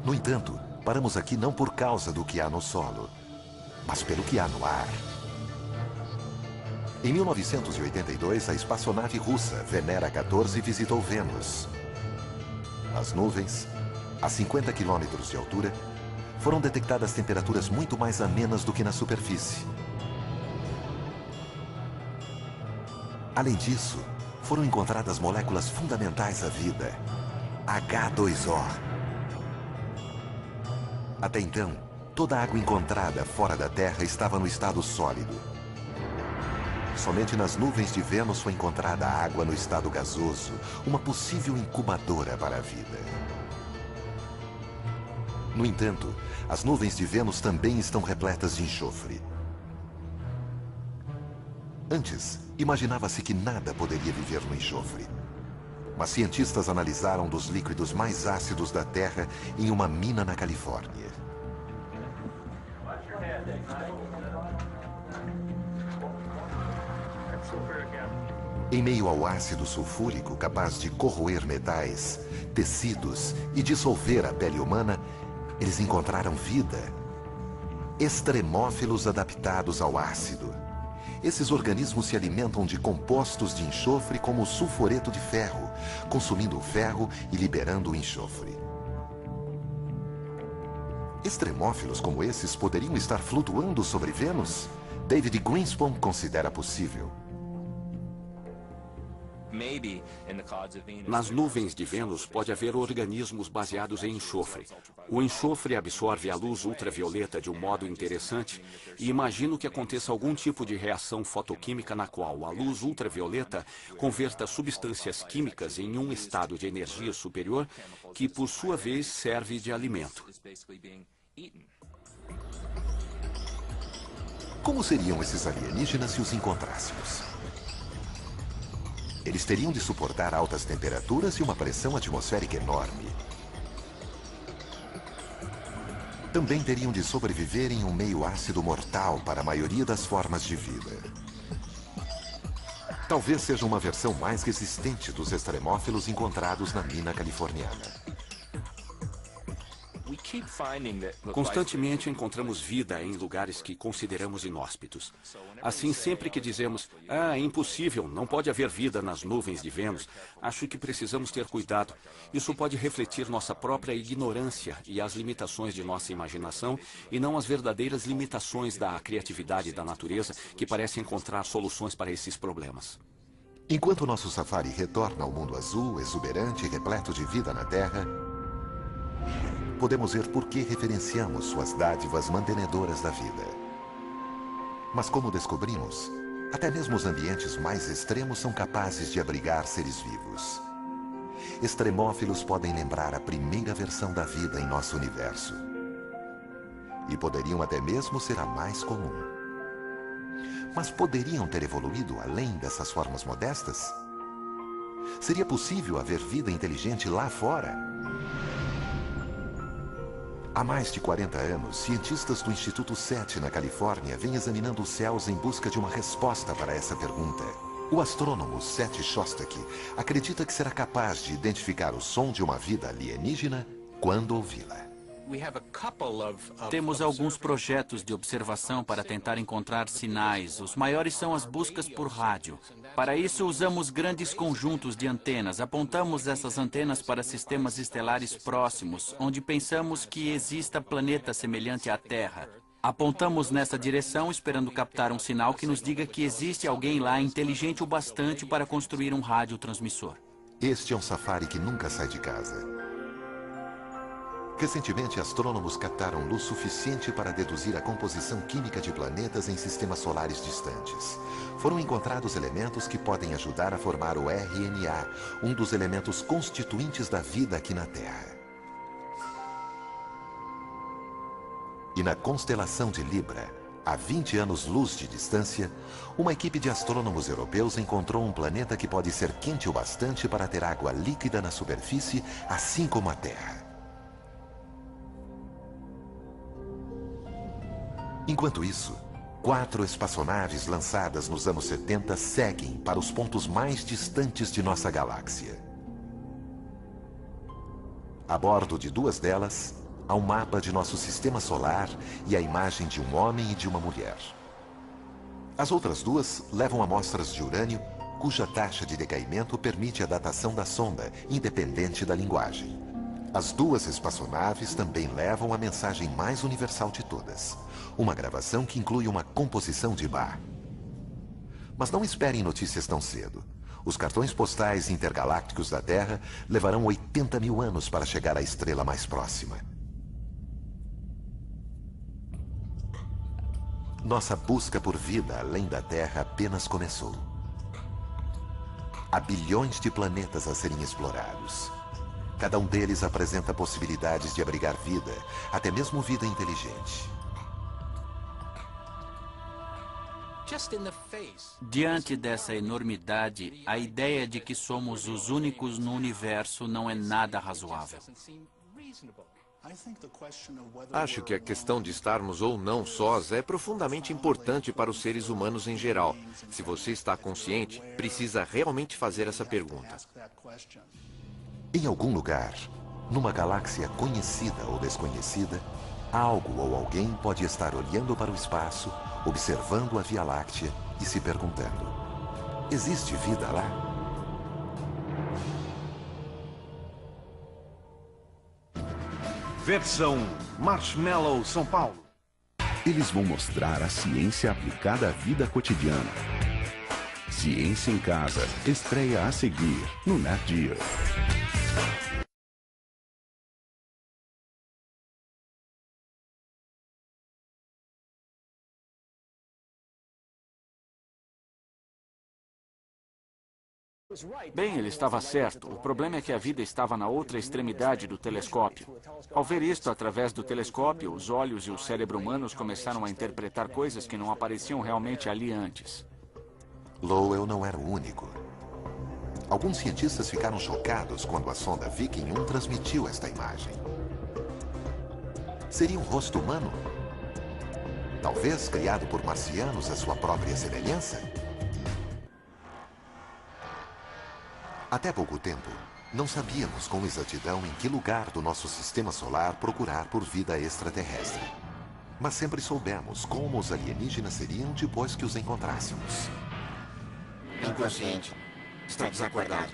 No entanto, paramos aqui não por causa do que há no solo, mas pelo que há no ar. Em 1982, a espaçonave russa Venera 14 visitou Vênus. Nas nuvens, a 50 quilômetros de altura, foram detectadas temperaturas muito mais amenas do que na superfície. Além disso, foram encontradas moléculas fundamentais à vida, H2O. Até então, toda a água encontrada fora da Terra estava no estado sólido. Somente nas nuvens de Vênus foi encontrada água no estado gasoso, uma possível incubadora para a vida. No entanto, as nuvens de Vênus também estão repletas de enxofre. Antes, imaginava-se que nada poderia viver no enxofre. Mas cientistas analisaram dos líquidos mais ácidos da Terra em uma mina na Califórnia. Em meio ao ácido sulfúrico capaz de corroer metais, tecidos e dissolver a pele humana, eles encontraram vida. Extremófilos adaptados ao ácido. Esses organismos se alimentam de compostos de enxofre como o sulfureto de ferro, consumindo o ferro e liberando o enxofre. Extremófilos como esses poderiam estar flutuando sobre Vênus? David Greenspan considera possível. Nas nuvens de Vênus pode haver organismos baseados em enxofre. O enxofre absorve a luz ultravioleta de um modo interessante e imagino que aconteça algum tipo de reação fotoquímica na qual a luz ultravioleta converta substâncias químicas em um estado de energia superior que, por sua vez, serve de alimento. Como seriam esses alienígenas se os encontrássemos? Eles teriam de suportar altas temperaturas e uma pressão atmosférica enorme. Também teriam de sobreviver em um meio ácido mortal para a maioria das formas de vida. Talvez seja uma versão mais resistente dos extremófilos encontrados na mina californiana. Constantemente encontramos vida em lugares que consideramos inóspitos. Assim, sempre que dizemos, é impossível, não pode haver vida nas nuvens de Vênus, acho que precisamos ter cuidado. Isso pode refletir nossa própria ignorância e as limitações de nossa imaginação, e não as verdadeiras limitações da criatividade da natureza, que parece encontrar soluções para esses problemas. Enquanto nosso safari retorna ao mundo azul, exuberante e repleto de vida na Terra, podemos ver por que referenciamos suas dádivas mantenedoras da vida. Mas como descobrimos, até mesmo os ambientes mais extremos são capazes de abrigar seres vivos. Extremófilos podem lembrar a primeira versão da vida em nosso universo. E poderiam até mesmo ser a mais comum. Mas poderiam ter evoluído além dessas formas modestas? Seria possível haver vida inteligente lá fora? Há mais de 40 anos, cientistas do Instituto SETI, na Califórnia, vêm examinando os céus em busca de uma resposta para essa pergunta. O astrônomo Seth Shostak acredita que será capaz de identificar o som de uma vida alienígena quando ouvi-la. Temos alguns projetos de observação para tentar encontrar sinais. Os maiores são as buscas por rádio. Para isso, usamos grandes conjuntos de antenas. Apontamos essas antenas para sistemas estelares próximos, onde pensamos que exista planeta semelhante à Terra. Apontamos nessa direção, esperando captar um sinal que nos diga que existe alguém lá inteligente o bastante para construir um radiotransmissor. Este é um safari que nunca sai de casa. Recentemente, astrônomos captaram luz suficiente para deduzir a composição química de planetas em sistemas solares distantes. Foram encontrados elementos que podem ajudar a formar o RNA, um dos elementos constituintes da vida aqui na Terra. E na constelação de Libra, a 20 anos-luz de distância, uma equipe de astrônomos europeus encontrou um planeta que pode ser quente o bastante para ter água líquida na superfície, assim como a Terra. Enquanto isso, 4 espaçonaves lançadas nos anos 70 seguem para os pontos mais distantes de nossa galáxia. A bordo de 2 delas, há um mapa de nosso sistema solar e a imagem de um homem e de uma mulher. As outras 2 levam amostras de urânio, cuja taxa de decaimento permite a datação da sonda, independente da linguagem. As 2 espaçonaves também levam a mensagem mais universal de todas, uma gravação que inclui uma composição de Bach. Mas não esperem notícias tão cedo. Os cartões postais intergalácticos da Terra levarão 80 mil anos para chegar à estrela mais próxima. Nossa busca por vida além da Terra apenas começou. Há bilhões de planetas a serem explorados. Cada um deles apresenta possibilidades de abrigar vida, até mesmo vida inteligente. Diante dessa enormidade, a ideia de que somos os únicos no universo não é nada razoável. Acho que a questão de estarmos ou não sós é profundamente importante para os seres humanos em geral. Se você está consciente, precisa realmente fazer essa pergunta. Em algum lugar, numa galáxia conhecida ou desconhecida, algo ou alguém pode estar olhando para o espaço, observando a Via Láctea e se perguntando: existe vida lá? Versão Marshmallow São Paulo. Eles vão mostrar a ciência aplicada à vida cotidiana. Ciência em Casa estreia a seguir no Nat Geo. Bem, ele estava certo. O problema é que a vida estava na outra extremidade do telescópio. Ao ver isto através do telescópio, os olhos e o cérebro humanos começaram a interpretar coisas que não apareciam realmente ali antes. Lowell não era o único. Alguns cientistas ficaram chocados quando a sonda Viking 1 transmitiu esta imagem. Seria um rosto humano? Talvez criado por marcianos à sua própria semelhança? Até pouco tempo, não sabíamos com exatidão em que lugar do nosso sistema solar procurar por vida extraterrestre. Mas sempre soubemos como os alienígenas seriam depois que os encontrássemos. Inconsciente. Está desacordado.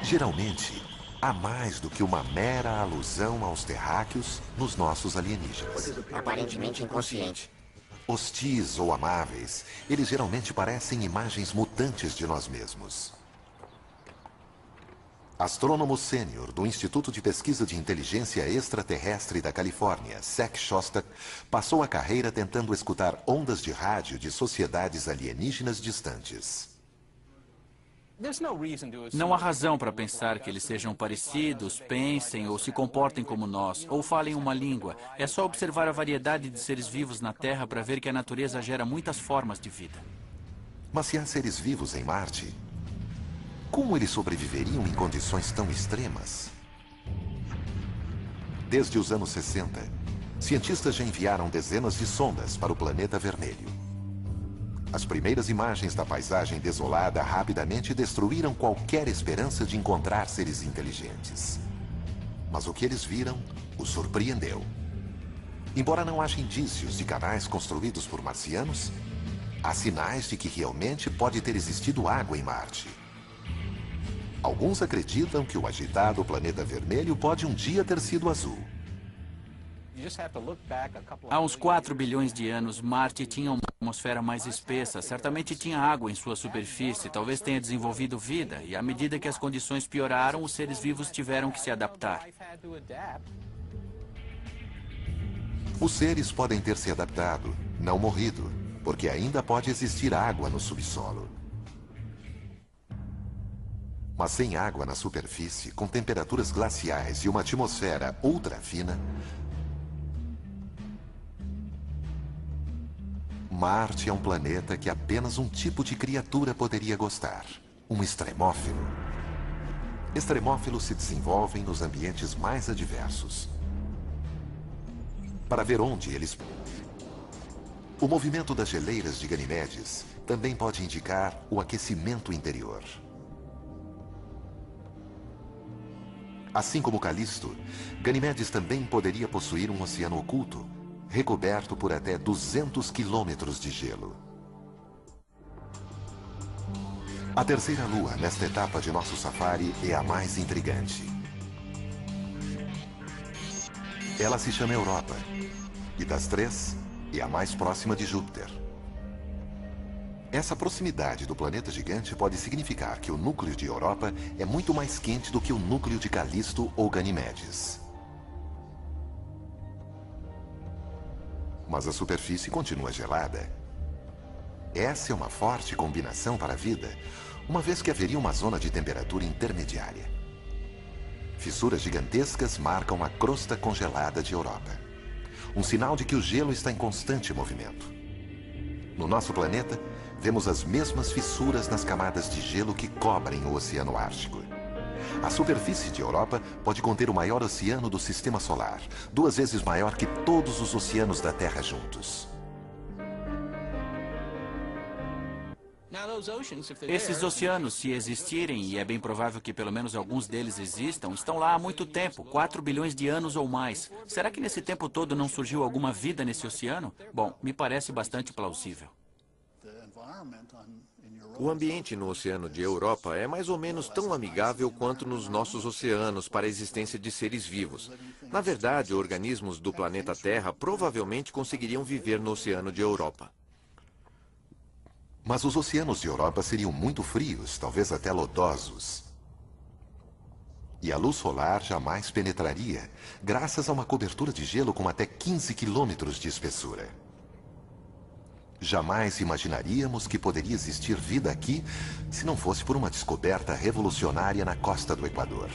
Geralmente, há mais do que uma mera alusão aos terráqueos nos nossos alienígenas. Aparentemente inconsciente. Hostis ou amáveis, eles geralmente parecem imagens mutantes de nós mesmos. Astrônomo sênior do Instituto de Pesquisa de Inteligência Extraterrestre da Califórnia, Zach Shostak, passou a carreira tentando escutar ondas de rádio de sociedades alienígenas distantes. Não há razão para pensar que eles sejam parecidos, pensem ou se comportem como nós, ou falem uma língua. É só observar a variedade de seres vivos na Terra para ver que a natureza gera muitas formas de vida. Mas se há seres vivos em Marte, como eles sobreviveriam em condições tão extremas? Desde os anos 60, cientistas já enviaram dezenas de sondas para o planeta vermelho. As primeiras imagens da paisagem desolada rapidamente destruíram qualquer esperança de encontrar seres inteligentes. Mas o que eles viram os surpreendeu. Embora não haja indícios de canais construídos por marcianos, há sinais de que realmente pode ter existido água em Marte. Alguns acreditam que o agitado planeta vermelho pode um dia ter sido azul. Há uns 4 bilhões de anos, Marte tinha uma atmosfera mais espessa. Certamente tinha água em sua superfície. Talvez tenha desenvolvido vida. E à medida que as condições pioraram, os seres vivos tiveram que se adaptar. Os seres podem ter se adaptado, não morrido, porque ainda pode existir água no subsolo. Mas sem água na superfície, com temperaturas glaciais e uma atmosfera ultra fina, Marte é um planeta que apenas um tipo de criatura poderia gostar: um extremófilo. Extremófilos se desenvolvem nos ambientes mais adversos. Para ver onde eles... O movimento das geleiras de Ganimedes também pode indicar o aquecimento interior. Assim como Calisto, Ganimedes também poderia possuir um oceano oculto, recoberto por até 200 quilômetros de gelo. A terceira lua nesta etapa de nosso safari é a mais intrigante. Ela se chama Europa, e das três, é a mais próxima de Júpiter. Essa proximidade do planeta gigante pode significar que o núcleo de Europa é muito mais quente do que o núcleo de Calisto ou Ganimedes. Mas a superfície continua gelada. Essa é uma forte combinação para a vida, uma vez que haveria uma zona de temperatura intermediária. Fissuras gigantescas marcam a crosta congelada de Europa, um sinal de que o gelo está em constante movimento. No nosso planeta, vemos as mesmas fissuras nas camadas de gelo que cobrem o Oceano Ártico. A superfície de Europa pode conter o maior oceano do Sistema Solar, 2 vezes maior que todos os oceanos da Terra juntos. Esses oceanos, se existirem, e é bem provável que pelo menos alguns deles existam, estão lá há muito tempo, 4 bilhões de anos ou mais. Será que nesse tempo todo não surgiu alguma vida nesse oceano? Bom, me parece bastante plausível. O ambiente no oceano de Europa é mais ou menos tão amigável quanto nos nossos oceanos para a existência de seres vivos. Na verdade, organismos do planeta Terra provavelmente conseguiriam viver no oceano de Europa. Mas os oceanos de Europa seriam muito frios, talvez até lodosos. E a luz solar jamais penetraria, graças a uma cobertura de gelo com até 15 quilômetros de espessura. Jamais imaginaríamos que poderia existir vida aqui se não fosse por uma descoberta revolucionária na costa do Equador.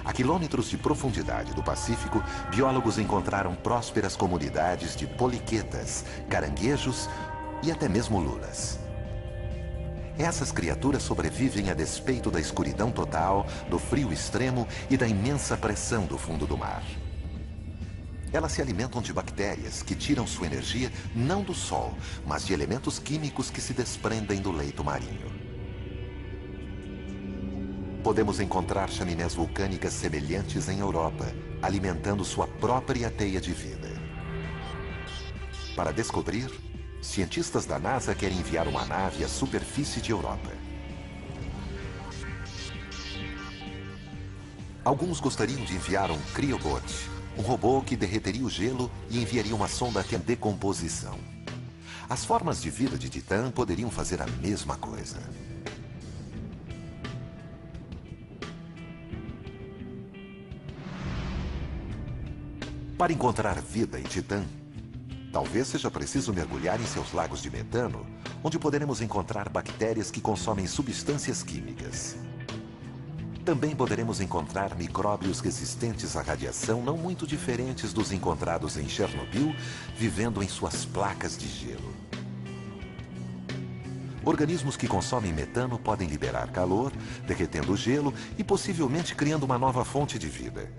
A quilômetros de profundidade do Pacífico, biólogos encontraram prósperas comunidades de poliquetas, caranguejos e até mesmo lulas. Essas criaturas sobrevivem a despeito da escuridão total, do frio extremo e da imensa pressão do fundo do mar. Elas se alimentam de bactérias que tiram sua energia não do sol, mas de elementos químicos que se desprendem do leito marinho. Podemos encontrar chaminés vulcânicas semelhantes em Europa, alimentando sua própria teia de vida. Para descobrir, cientistas da NASA querem enviar uma nave à superfície de Europa. Alguns gostariam de enviar um Cryobot, um robô que derreteria o gelo e enviaria uma sonda até a decomposição. As formas de vida de Titã poderiam fazer a mesma coisa. Para encontrar vida em Titã, talvez seja preciso mergulhar em seus lagos de metano, onde poderemos encontrar bactérias que consomem substâncias químicas. Também poderemos encontrar micróbios resistentes à radiação não muito diferentes dos encontrados em Chernobyl, vivendo em suas placas de gelo. Organismos que consomem metano podem liberar calor, derretendo o gelo e possivelmente criando uma nova fonte de vida.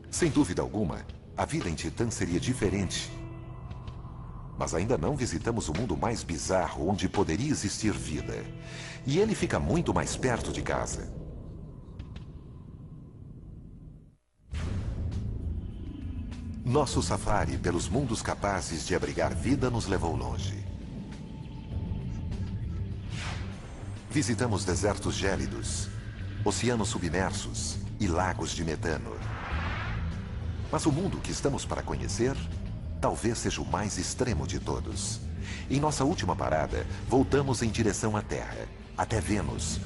Sem dúvida alguma, a vida em Titã seria diferente. Mas ainda não visitamos o mundo mais bizarro onde poderia existir vida. E ele fica muito mais perto de casa. Nosso safari pelos mundos capazes de abrigar vida nos levou longe. Visitamos desertos gélidos, oceanos submersos e lagos de metano. Mas o mundo que estamos para conhecer talvez seja o mais extremo de todos. Em nossa última parada, voltamos em direção à Terra, até Vênus,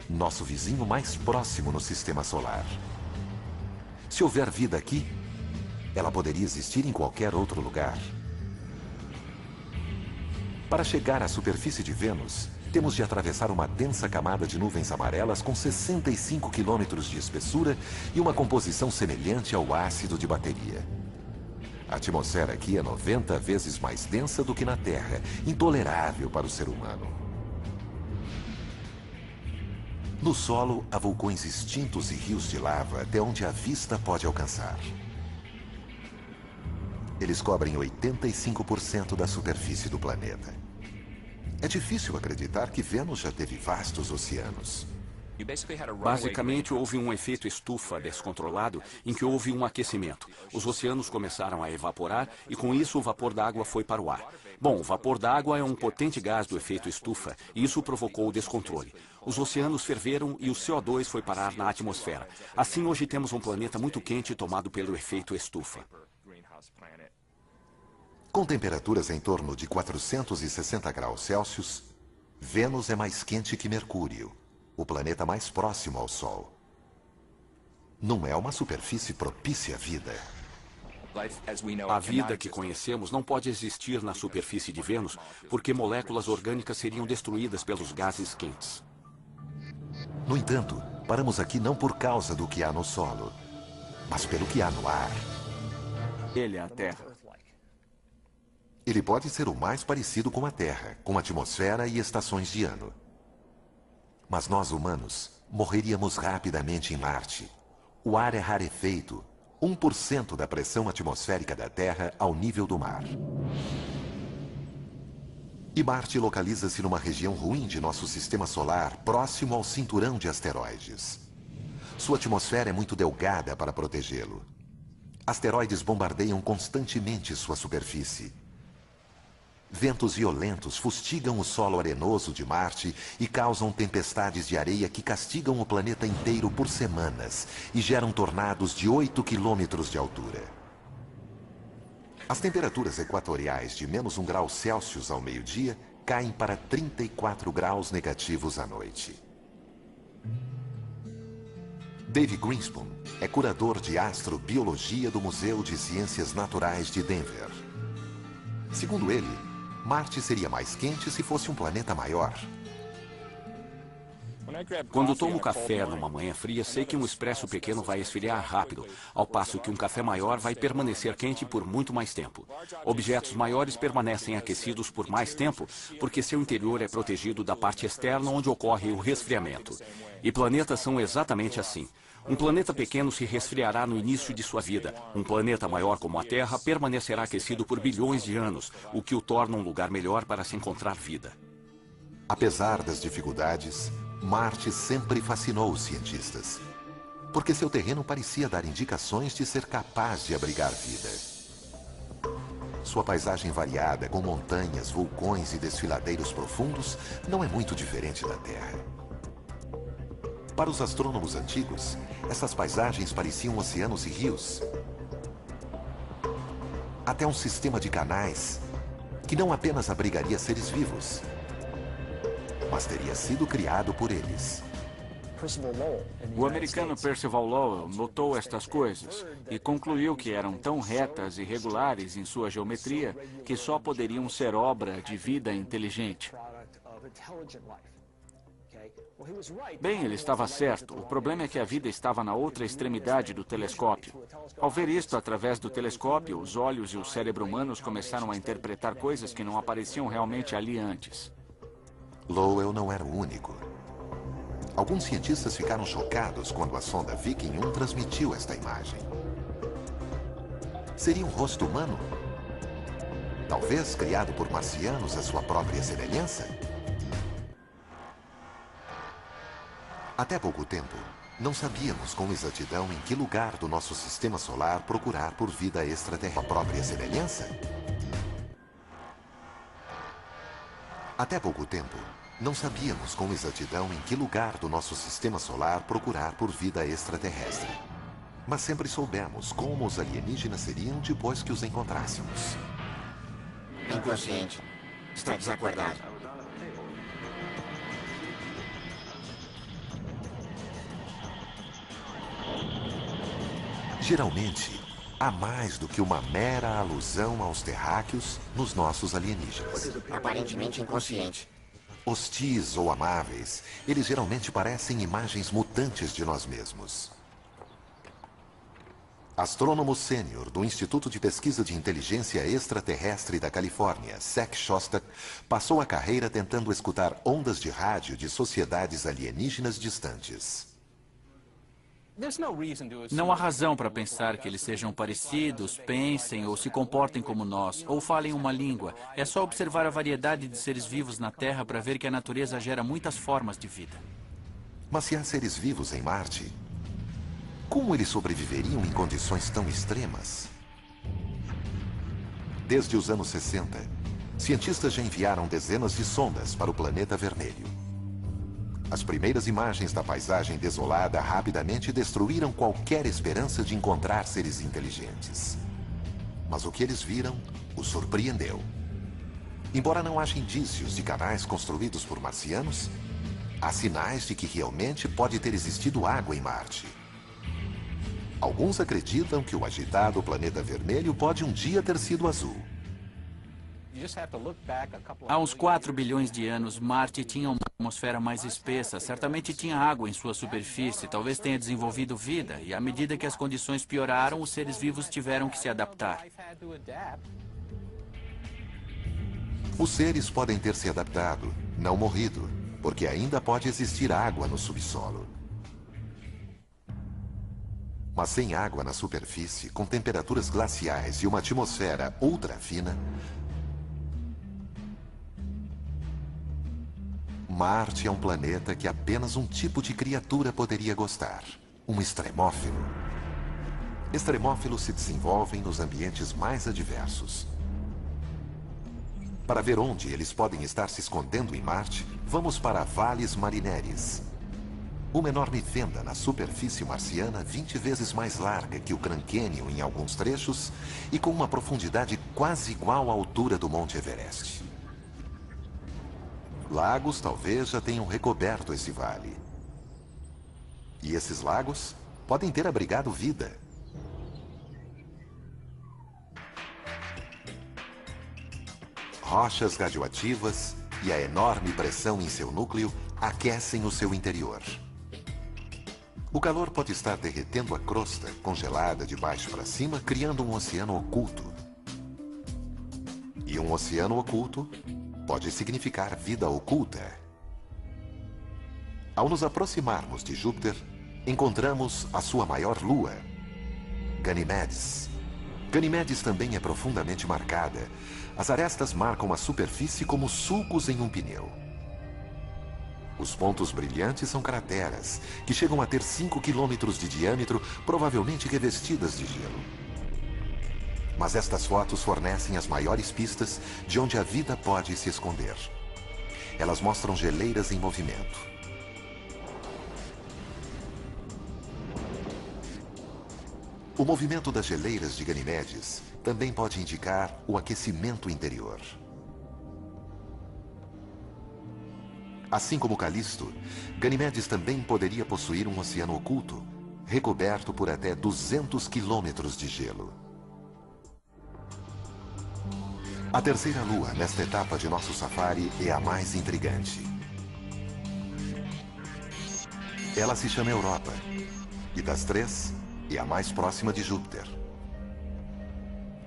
nosso vizinho mais próximo no sistema solar. Se houver vida aqui, ela poderia existir em qualquer outro lugar. Para chegar à superfície de Vênus, temos de atravessar uma densa camada de nuvens amarelas com 65 quilômetros de espessura e uma composição semelhante ao ácido de bateria. A atmosfera aqui é 90 vezes mais densa do que na Terra, intolerável para o ser humano. No solo, há vulcões extintos e rios de lava até onde a vista pode alcançar. Eles cobrem 85% da superfície do planeta. É difícil acreditar que Vênus já teve vastos oceanos. Basicamente, houve um efeito estufa descontrolado em que houve um aquecimento. Os oceanos começaram a evaporar e, com isso, o vapor d'água foi para o ar. Bom, o vapor d'água é um potente gás do efeito estufa e isso provocou o descontrole. Os oceanos ferveram e o CO2 foi parar na atmosfera. Assim, hoje temos um planeta muito quente tomado pelo efeito estufa. Com temperaturas em torno de 460 graus Celsius, Vênus é mais quente que Mercúrio, o planeta mais próximo ao Sol. Não é uma superfície propícia à vida. A vida que conhecemos não pode existir na superfície de Vênus porque moléculas orgânicas seriam destruídas pelos gases quentes. No entanto, paramos aqui não por causa do que há no solo, mas pelo que há no ar. Ele é a Terra. Ele pode ser o mais parecido com a Terra, com atmosfera e estações de ano. Mas nós, humanos, morreríamos rapidamente em Marte. O ar é rarefeito, 1% da pressão atmosférica da Terra ao nível do mar. E Marte localiza-se numa região ruim de nosso sistema solar, próximo ao cinturão de asteroides. Sua atmosfera é muito delgada para protegê-lo. Asteroides bombardeiam constantemente sua superfície. Ventos violentos fustigam o solo arenoso de Marte e causam tempestades de areia que castigam o planeta inteiro por semanas e geram tornados de 8 quilômetros de altura. As temperaturas equatoriais de menos 1 grau Celsius ao meio-dia caem para 34 graus negativos à noite. Dave Greenspan é curador de astrobiologia do Museu de Ciências Naturais de Denver. Segundo ele, Marte seria mais quente se fosse um planeta maior. Quando tomo café numa manhã fria, sei que um expresso pequeno vai esfriar rápido, ao passo que um café maior vai permanecer quente por muito mais tempo. Objetos maiores permanecem aquecidos por mais tempo, porque seu interior é protegido da parte externa onde ocorre o resfriamento. E planetas são exatamente assim. Um planeta pequeno se resfriará no início de sua vida. Um planeta maior como a Terra permanecerá aquecido por bilhões de anos, o que o torna um lugar melhor para se encontrar vida. Apesar das dificuldades, Marte sempre fascinou os cientistas, porque seu terreno parecia dar indicações de ser capaz de abrigar vida. Sua paisagem variada, com montanhas, vulcões e desfiladeiros profundos, não é muito diferente da Terra. Para os astrônomos antigos, essas paisagens pareciam oceanos e rios. Até um sistema de canais que não apenas abrigaria seres vivos, mas teria sido criado por eles. O americano Percival Lowell notou estas coisas e concluiu que eram tão retas e regulares em sua geometria que só poderiam ser obra de vida inteligente. Bem, ele estava certo. O problema é que a vida estava na outra extremidade do telescópio. Ao ver isto através do telescópio, os olhos e o cérebro humanos começaram a interpretar coisas que não apareciam realmente ali antes. Lowell não era o único. Alguns cientistas ficaram chocados quando a sonda Viking 1 transmitiu esta imagem. Seria um rosto humano? Talvez criado por marcianos à sua própria semelhança? Até pouco tempo, não sabíamos com exatidão em que lugar do nosso sistema solar procurar por vida extraterrestre. A própria semelhança? Até pouco tempo, Não sabíamos com exatidão em que lugar do nosso sistema solar procurar por vida extraterrestre. Mas sempre soubemos como os alienígenas seriam depois que os encontrássemos. Inconsciente. Está desacordado. Geralmente, há mais do que uma mera alusão aos terráqueos nos nossos alienígenas. Aparentemente inconsciente. Hostis ou amáveis, eles geralmente parecem imagens mutantes de nós mesmos. Astrônomo sênior do Instituto de Pesquisa de Inteligência Extraterrestre da Califórnia, Zach Shostak, passou a carreira tentando escutar ondas de rádio de sociedades alienígenas distantes. Não há razão para pensar que eles sejam parecidos, pensem ou se comportem como nós, ou falem uma língua. É só observar a variedade de seres vivos na Terra para ver que a natureza gera muitas formas de vida. Mas se há seres vivos em Marte, como eles sobreviveriam em condições tão extremas? Desde os anos 60, cientistas já enviaram dezenas de sondas para o planeta vermelho. As primeiras imagens da paisagem desolada rapidamente destruíram qualquer esperança de encontrar seres inteligentes. Mas o que eles viram os surpreendeu. Embora não haja indícios de canais construídos por marcianos, há sinais de que realmente pode ter existido água em Marte. Alguns acreditam que o agitado planeta vermelho pode um dia ter sido azul. Há uns 4 bilhões de anos, Marte tinha uma atmosfera mais espessa. Certamente tinha água em sua superfície, talvez tenha desenvolvido vida. E à medida que as condições pioraram, os seres vivos tiveram que se adaptar. Os seres podem ter se adaptado, não morrido, porque ainda pode existir água no subsolo. Mas sem água na superfície, com temperaturas glaciais e uma atmosfera ultra fina, Marte é um planeta que apenas um tipo de criatura poderia gostar: um extremófilo. Extremófilos se desenvolvem nos ambientes mais adversos. Para ver onde eles podem estar se escondendo em Marte, vamos para Valles Marineris, uma enorme fenda na superfície marciana 20 vezes mais larga que o Grand Canyon em alguns trechos e com uma profundidade quase igual à altura do Monte Everest. Lagos talvez já tenham recoberto esse vale. E esses lagos podem ter abrigado vida. Rochas radioativas e a enorme pressão em seu núcleo aquecem o seu interior. O calor pode estar derretendo a crosta, congelada de baixo para cima, criando um oceano oculto. E um oceano oculto pode significar vida oculta. Ao nos aproximarmos de Júpiter, encontramos a sua maior lua, Ganimedes. Ganimedes também é profundamente marcada. As arestas marcam a superfície como sulcos em um pneu. Os pontos brilhantes são crateras, que chegam a ter 5 quilômetros de diâmetro, provavelmente revestidas de gelo. Mas estas fotos fornecem as maiores pistas de onde a vida pode se esconder. Elas mostram geleiras em movimento. O movimento das geleiras de Ganimedes também pode indicar o aquecimento interior. Assim como Calisto, Ganimedes também poderia possuir um oceano oculto, recoberto por até 200 quilômetros de gelo. A terceira lua nesta etapa de nosso safari é a mais intrigante. Ela se chama Europa, e das três, é a mais próxima de Júpiter.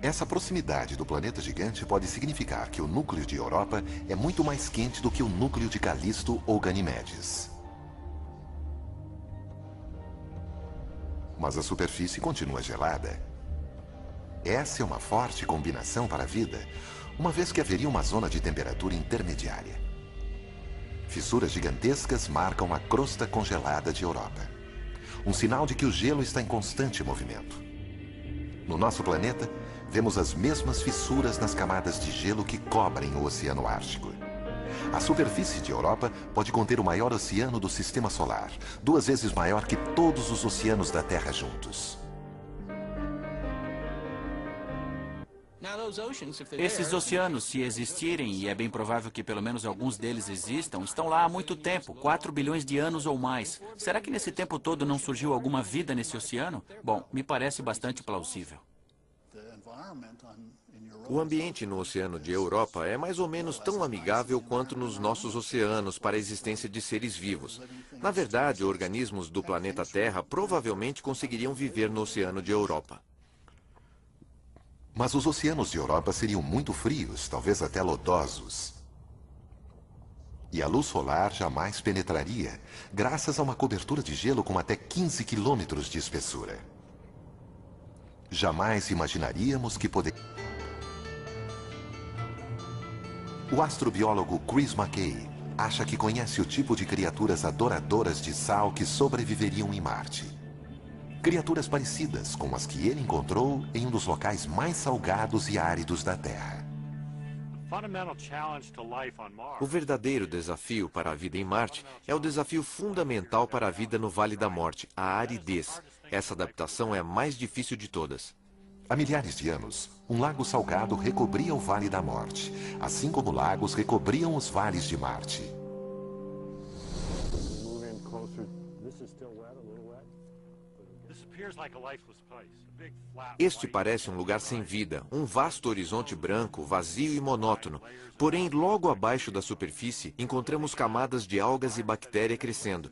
Essa proximidade do planeta gigante pode significar que o núcleo de Europa é muito mais quente do que o núcleo de Calisto ou Ganimedes. Mas a superfície continua gelada. Essa é uma forte combinação para a vida, uma vez que haveria uma zona de temperatura intermediária. Fissuras gigantescas marcam a crosta congelada de Europa, um sinal de que o gelo está em constante movimento. No nosso planeta, vemos as mesmas fissuras nas camadas de gelo que cobrem o Oceano Ártico. A superfície de Europa pode conter o maior oceano do Sistema Solar, 2 vezes maior que todos os oceanos da Terra juntos. Esses oceanos, se existirem, e é bem provável que pelo menos alguns deles existam, estão lá há muito tempo, 4 bilhões de anos ou mais. Será que nesse tempo todo não surgiu alguma vida nesse oceano? Bom, me parece bastante plausível. O ambiente no oceano de Europa é mais ou menos tão amigável quanto nos nossos oceanos para a existência de seres vivos. Na verdade, organismos do planeta Terra provavelmente conseguiriam viver no oceano de Europa. Mas os oceanos de Europa seriam muito frios, talvez até lodosos. E a luz solar jamais penetraria, graças a uma cobertura de gelo com até 15 quilômetros de espessura. Jamais imaginaríamos que poderia... O astrobiólogo Chris McKay acha que conhece o tipo de criaturas adoradoras de sal que sobreviveriam em Marte. Criaturas parecidas com as que ele encontrou em um dos locais mais salgados e áridos da Terra. O verdadeiro desafio para a vida em Marte é o desafio fundamental para a vida no Vale da Morte, a aridez. Essa adaptação é a mais difícil de todas. Há milhares de anos, um lago salgado recobria o Vale da Morte, assim como lagos recobriam os vales de Marte. Este parece um lugar sem vida, um vasto horizonte branco, vazio e monótono. Porém, logo abaixo da superfície, encontramos camadas de algas e bactéria crescendo.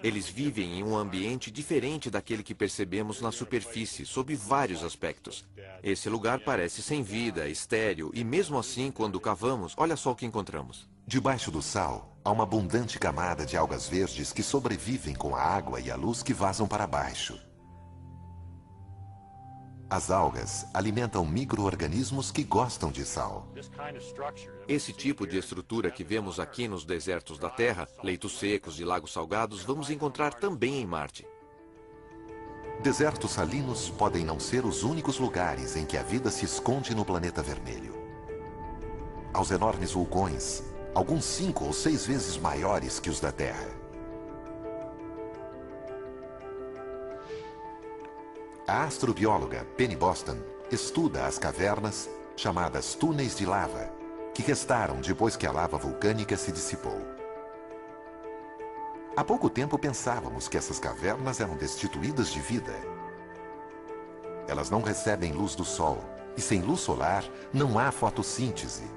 Eles vivem em um ambiente diferente daquele que percebemos na superfície, sob vários aspectos. Esse lugar parece sem vida, estéril, e mesmo assim, quando cavamos, olha só o que encontramos. Debaixo do sal, há uma abundante camada de algas verdes que sobrevivem com a água e a luz que vazam para baixo. As algas alimentam micro-organismos que gostam de sal. Esse tipo de estrutura que vemos aqui nos desertos da Terra, leitos secos e lagos salgados, vamos encontrar também em Marte. Desertos salinos podem não ser os únicos lugares em que a vida se esconde no planeta vermelho. Aos enormes vulcões, alguns 5 ou 6 vezes maiores que os da Terra. A astrobióloga Penny Boston estuda as cavernas, chamadas túneis de lava, que restaram depois que a lava vulcânica se dissipou. Há pouco tempo pensávamos que essas cavernas eram destituídas de vida. Elas não recebem luz do sol, e sem luz solar não há fotossíntese.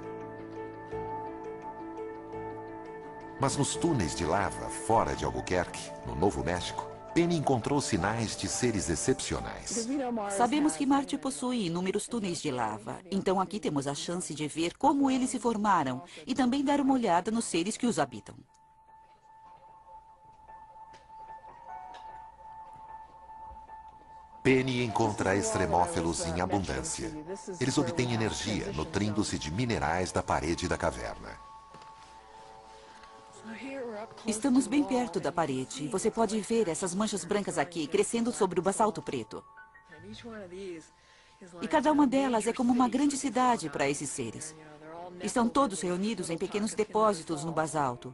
Mas nos túneis de lava, fora de Albuquerque, no Novo México, Penny encontrou sinais de seres excepcionais. Sabemos que Marte possui inúmeros túneis de lava, então aqui temos a chance de ver como eles se formaram e também dar uma olhada nos seres que os habitam. Penny encontra extremófilos em abundância. Eles obtêm energia nutrindo-se de minerais da parede da caverna. Estamos bem perto da parede. Você pode ver essas manchas brancas aqui, crescendo sobre o basalto preto. E cada uma delas é como uma grande cidade para esses seres. Estão todos reunidos em pequenos depósitos no basalto.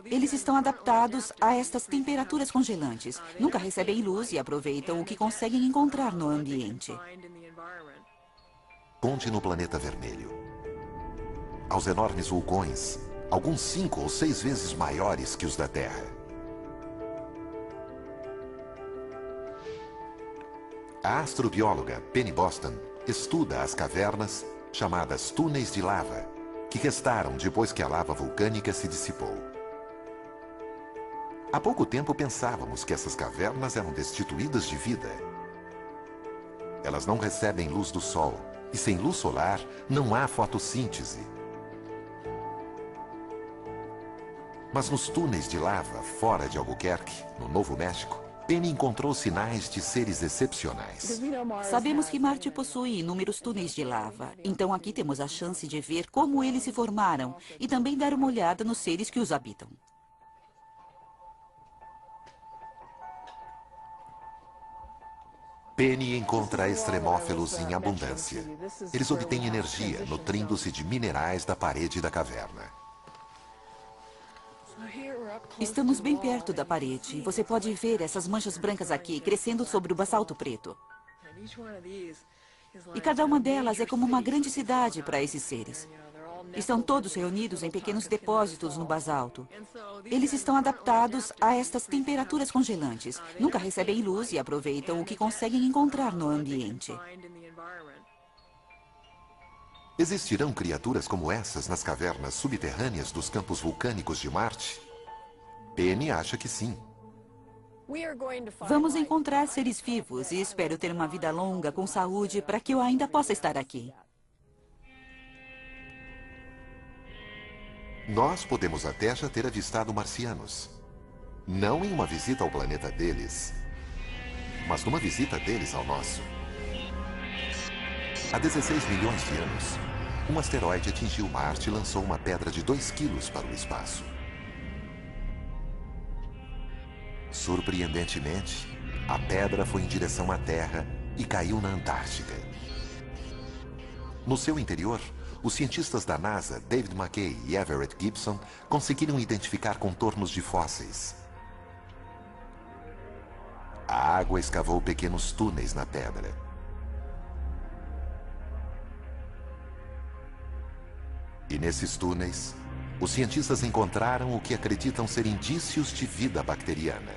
Eles estão adaptados a estas temperaturas congelantes. Nunca recebem luz e aproveitam o que conseguem encontrar no ambiente. Onde no planeta vermelho? Aos enormes vulcões, alguns 5 ou 6 vezes maiores que os da Terra. A astrobióloga Penny Boston estuda as cavernas, chamadas túneis de lava, que restaram depois que a lava vulcânica se dissipou. Há pouco tempo pensávamos que essas cavernas eram destituídas de vida. Elas não recebem luz do sol, e sem luz solar não há fotossíntese. Mas nos túneis de lava, fora de Albuquerque, no Novo México, Penny encontrou sinais de seres excepcionais. Sabemos que Marte possui inúmeros túneis de lava, então aqui temos a chance de ver como eles se formaram e também dar uma olhada nos seres que os habitam. Penny encontra extremófilos em abundância. Eles obtêm energia nutrindo-se de minerais da parede da caverna. Estamos bem perto da parede. Você pode ver essas manchas brancas aqui, crescendo sobre o basalto preto. E cada uma delas é como uma grande cidade para esses seres. Estão todos reunidos em pequenos depósitos no basalto. Eles estão adaptados a estas temperaturas congelantes. Nunca recebem luz e aproveitam o que conseguem encontrar no ambiente. Existirão criaturas como essas nas cavernas subterrâneas dos campos vulcânicos de Marte? Penny acha que sim. Vamos encontrar seres vivos e espero ter uma vida longa, com saúde, para que eu ainda possa estar aqui. Nós podemos até já ter avistado marcianos. Não em uma visita ao planeta deles, mas numa visita deles ao nosso. Há 16 milhões de anos, um asteroide atingiu Marte e lançou uma pedra de 2 quilos para o espaço. Surpreendentemente, a pedra foi em direção à Terra e caiu na Antártica. No seu interior, os cientistas da NASA, David McKay e Everett Gibson, conseguiram identificar contornos de fósseis. A água escavou pequenos túneis na pedra. E nesses túneis, os cientistas encontraram o que acreditam ser indícios de vida bacteriana.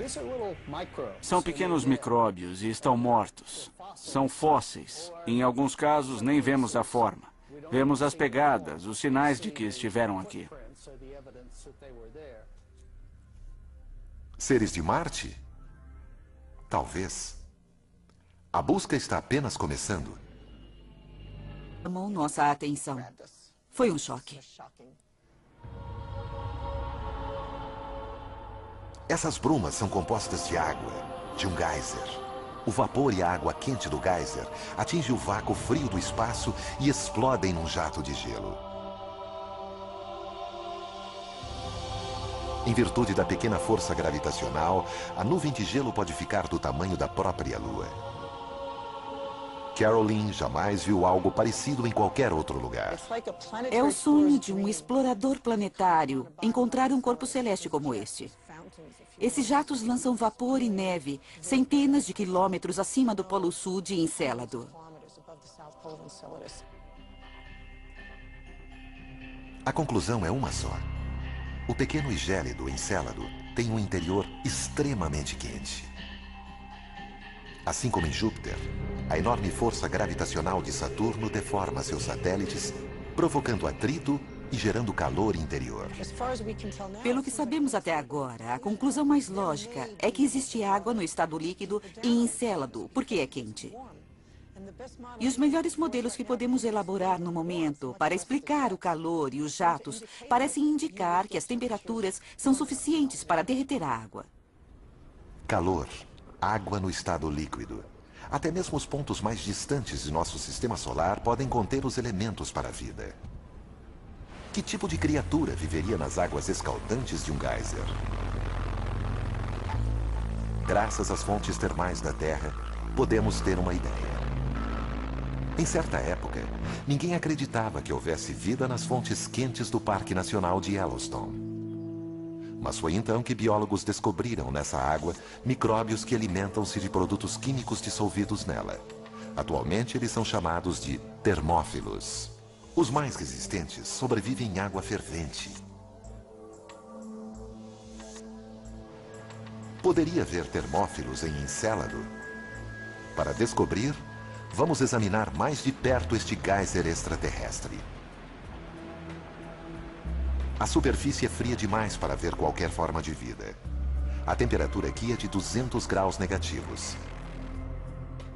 São pequenos micróbios e estão mortos. São fósseis. Em alguns casos, nem vemos a forma. Vemos as pegadas, os sinais de que estiveram aqui. Seres de Marte? Talvez. A busca está apenas começando. Chamou nossa atenção. Foi um choque. Essas brumas são compostas de água, de um geyser. O vapor e a água quente do geyser atingem o vácuo frio do espaço e explodem num jato de gelo. Em virtude da pequena força gravitacional, a nuvem de gelo pode ficar do tamanho da própria Lua. Caroline jamais viu algo parecido em qualquer outro lugar. É o sonho de um explorador planetário encontrar um corpo celeste como este. Esses jatos lançam vapor e neve centenas de quilômetros acima do Polo Sul de Encélado. A conclusão é uma só. O pequeno e gélido Encélado tem um interior extremamente quente. Assim como em Júpiter, a enorme força gravitacional de Saturno deforma seus satélites, provocando atrito e gerando calor interior. Pelo que sabemos até agora, a conclusão mais lógica é que existe água no estado líquido em Encélado, porque é quente. E os melhores modelos que podemos elaborar no momento para explicar o calor e os jatos parecem indicar que as temperaturas são suficientes para derreter a água. Calor, água no estado líquido. Até mesmo os pontos mais distantes de nosso sistema solar podem conter os elementos para a vida. Que tipo de criatura viveria nas águas escaldantes de um geyser? Graças às fontes termais da Terra, podemos ter uma ideia. Em certa época, ninguém acreditava que houvesse vida nas fontes quentes do Parque Nacional de Yellowstone. Mas foi então que biólogos descobriram nessa água micróbios que alimentam-se de produtos químicos dissolvidos nela. Atualmente, eles são chamados de termófilos. Os mais resistentes sobrevivem em água fervente. Poderia haver termófilos em Encélado? Para descobrir, vamos examinar mais de perto este geyser extraterrestre. A superfície é fria demais para ver qualquer forma de vida. A temperatura aqui é de 200 graus negativos.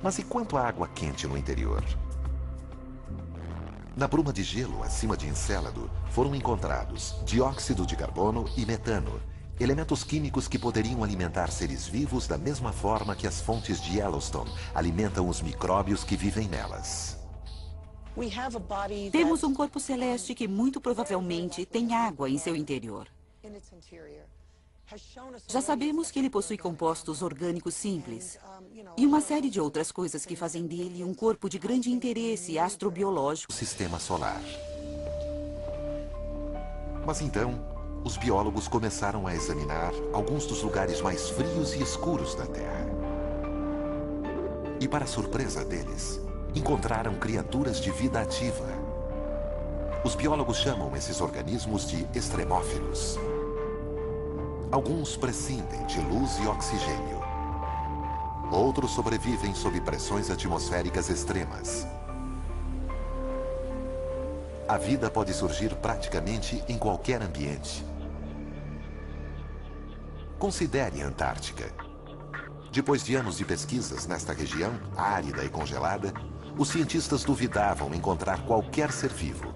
Mas e quanto à água quente no interior? Na bruma de gelo acima de Encélado foram encontrados dióxido de carbono e metano, elementos químicos que poderiam alimentar seres vivos da mesma forma que as fontes de Yellowstone alimentam os micróbios que vivem nelas. Temos um corpo celeste que muito provavelmente tem água em seu interior. Já sabemos que ele possui compostos orgânicos simples e uma série de outras coisas que fazem dele um corpo de grande interesse astrobiológico. Sistema solar. Mas então, os biólogos começaram a examinar alguns dos lugares mais frios e escuros da Terra. E, para surpresa deles, encontraram criaturas de vida ativa. Os biólogos chamam esses organismos de extremófilos. Alguns prescindem de luz e oxigênio. Outros sobrevivem sob pressões atmosféricas extremas. A vida pode surgir praticamente em qualquer ambiente. Considere a Antártica. Depois de anos de pesquisas nesta região, árida e congelada, os cientistas duvidavam encontrar qualquer ser vivo.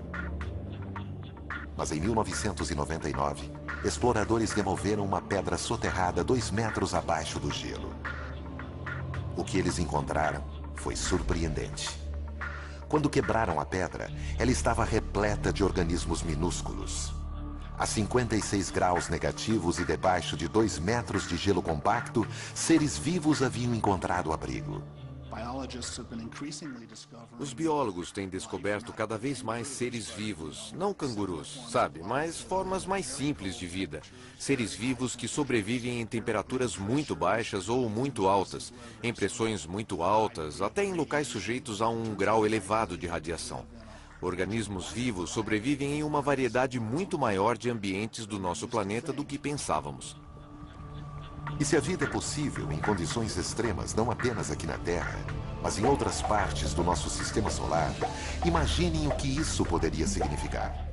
Mas em 1999, exploradores removeram uma pedra soterrada 2 metros abaixo do gelo. O que eles encontraram foi surpreendente. Quando quebraram a pedra, ela estava repleta de organismos minúsculos. A 56 graus negativos e debaixo de 2 metros de gelo compacto, seres vivos haviam encontrado abrigo. Os biólogos têm descoberto cada vez mais seres vivos, não cangurus, sabe, mas formas mais simples de vida. Seres vivos que sobrevivem em temperaturas muito baixas ou muito altas, em pressões muito altas, até em locais sujeitos a um grau elevado de radiação. Organismos vivos sobrevivem em uma variedade muito maior de ambientes do nosso planeta do que pensávamos. E se a vida é possível em condições extremas, não apenas aqui na Terra, mas em outras partes do nosso sistema solar, imaginem o que isso poderia significar.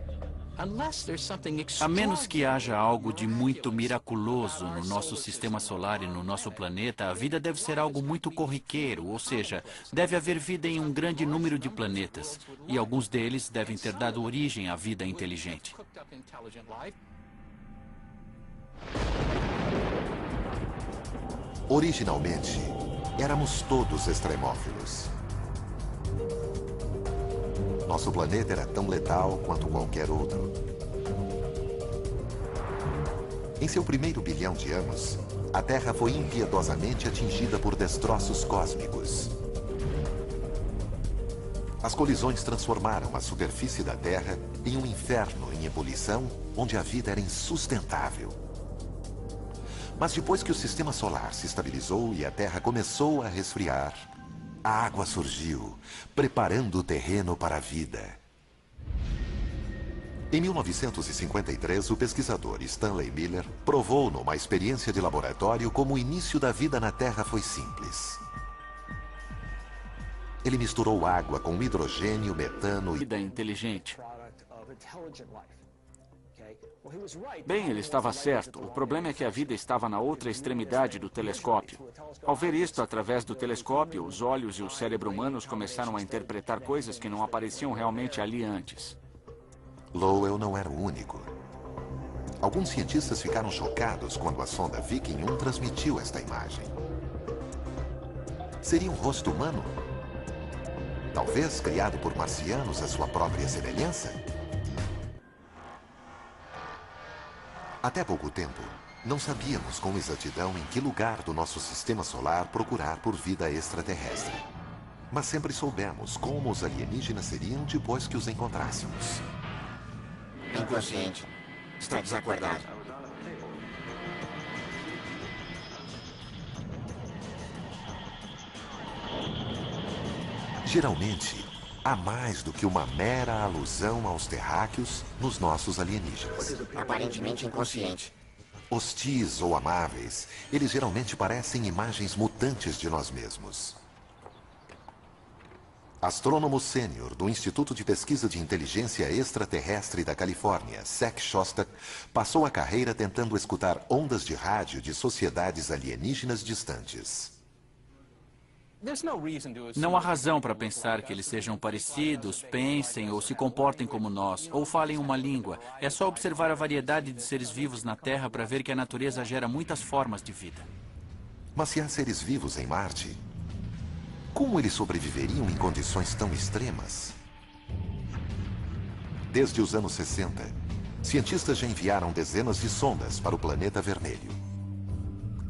A menos que haja algo de muito miraculoso no nosso sistema solar e no nosso planeta, a vida deve ser algo muito corriqueiro, ou seja, deve haver vida em um grande número de planetas, e alguns deles devem ter dado origem à vida inteligente. Originalmente, éramos todos extremófilos. Nosso planeta era tão letal quanto qualquer outro. Em seu primeiro bilhão de anos, a Terra foi impiedosamente atingida por destroços cósmicos. As colisões transformaram a superfície da Terra em um inferno em ebulição, onde a vida era insustentável. Mas depois que o sistema solar se estabilizou e a Terra começou a resfriar, a água surgiu, preparando o terreno para a vida. Em 1953, o pesquisador Stanley Miller provou numa experiência de laboratório como o início da vida na Terra foi simples. Ele misturou água com hidrogênio, metano e... Vida inteligente. Bem, ele estava certo. O problema é que a vida estava na outra extremidade do telescópio. Ao ver isto através do telescópio, os olhos e o cérebro humanos começaram a interpretar coisas que não apareciam realmente ali antes. Lowell não era o único. Alguns cientistas ficaram chocados quando a sonda Viking 1 transmitiu esta imagem. Seria um rosto humano? Talvez criado por marcianos à sua própria semelhança? Até pouco tempo, não sabíamos com exatidão em que lugar do nosso sistema solar procurar por vida extraterrestre. Mas sempre soubemos como os alienígenas seriam depois que os encontrássemos. Inconsciente. Está desacordado. Geralmente, há mais do que uma mera alusão aos terráqueos nos nossos alienígenas. Aparentemente inconsciente. Hostis ou amáveis, eles geralmente parecem imagens mutantes de nós mesmos. Astrônomo sênior do Instituto de Pesquisa de Inteligência Extraterrestre da Califórnia, Zach Shostak, passou a carreira tentando escutar ondas de rádio de sociedades alienígenas distantes. Não há razão para pensar que eles sejam parecidos, pensem ou se comportem como nós, ou falem uma língua. É só observar a variedade de seres vivos na Terra para ver que a natureza gera muitas formas de vida. Mas se há seres vivos em Marte, como eles sobreviveriam em condições tão extremas? Desde os anos 60, cientistas já enviaram dezenas de sondas para o planeta vermelho.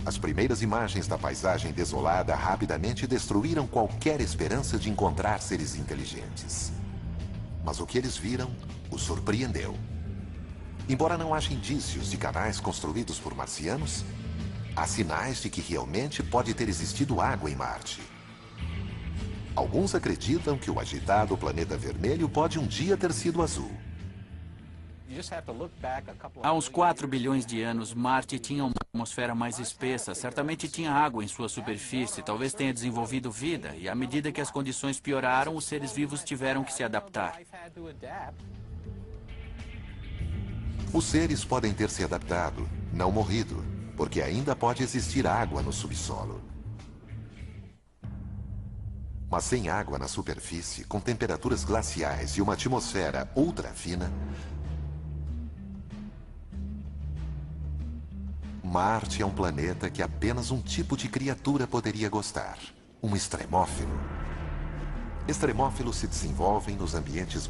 As primeiras imagens da paisagem desolada rapidamente destruíram qualquer esperança de encontrar seres inteligentes. Mas o que eles viram os surpreendeu. Embora não haja indícios de canais construídos por marcianos, há sinais de que realmente pode ter existido água em Marte. Alguns acreditam que o agitado planeta vermelho pode um dia ter sido azul. Há uns 4 bilhões de anos, Marte tinha uma atmosfera mais espessa. Certamente tinha água em sua superfície. Talvez tenha desenvolvido vida. E à medida que as condições pioraram, os seres vivos tiveram que se adaptar. Os seres podem ter se adaptado, não morrido, porque ainda pode existir água no subsolo. Mas sem água na superfície, com temperaturas glaciais e uma atmosfera ultra fina, Marte é um planeta que apenas um tipo de criatura poderia gostar: um extremófilo. Extremófilos se desenvolvem nos ambientes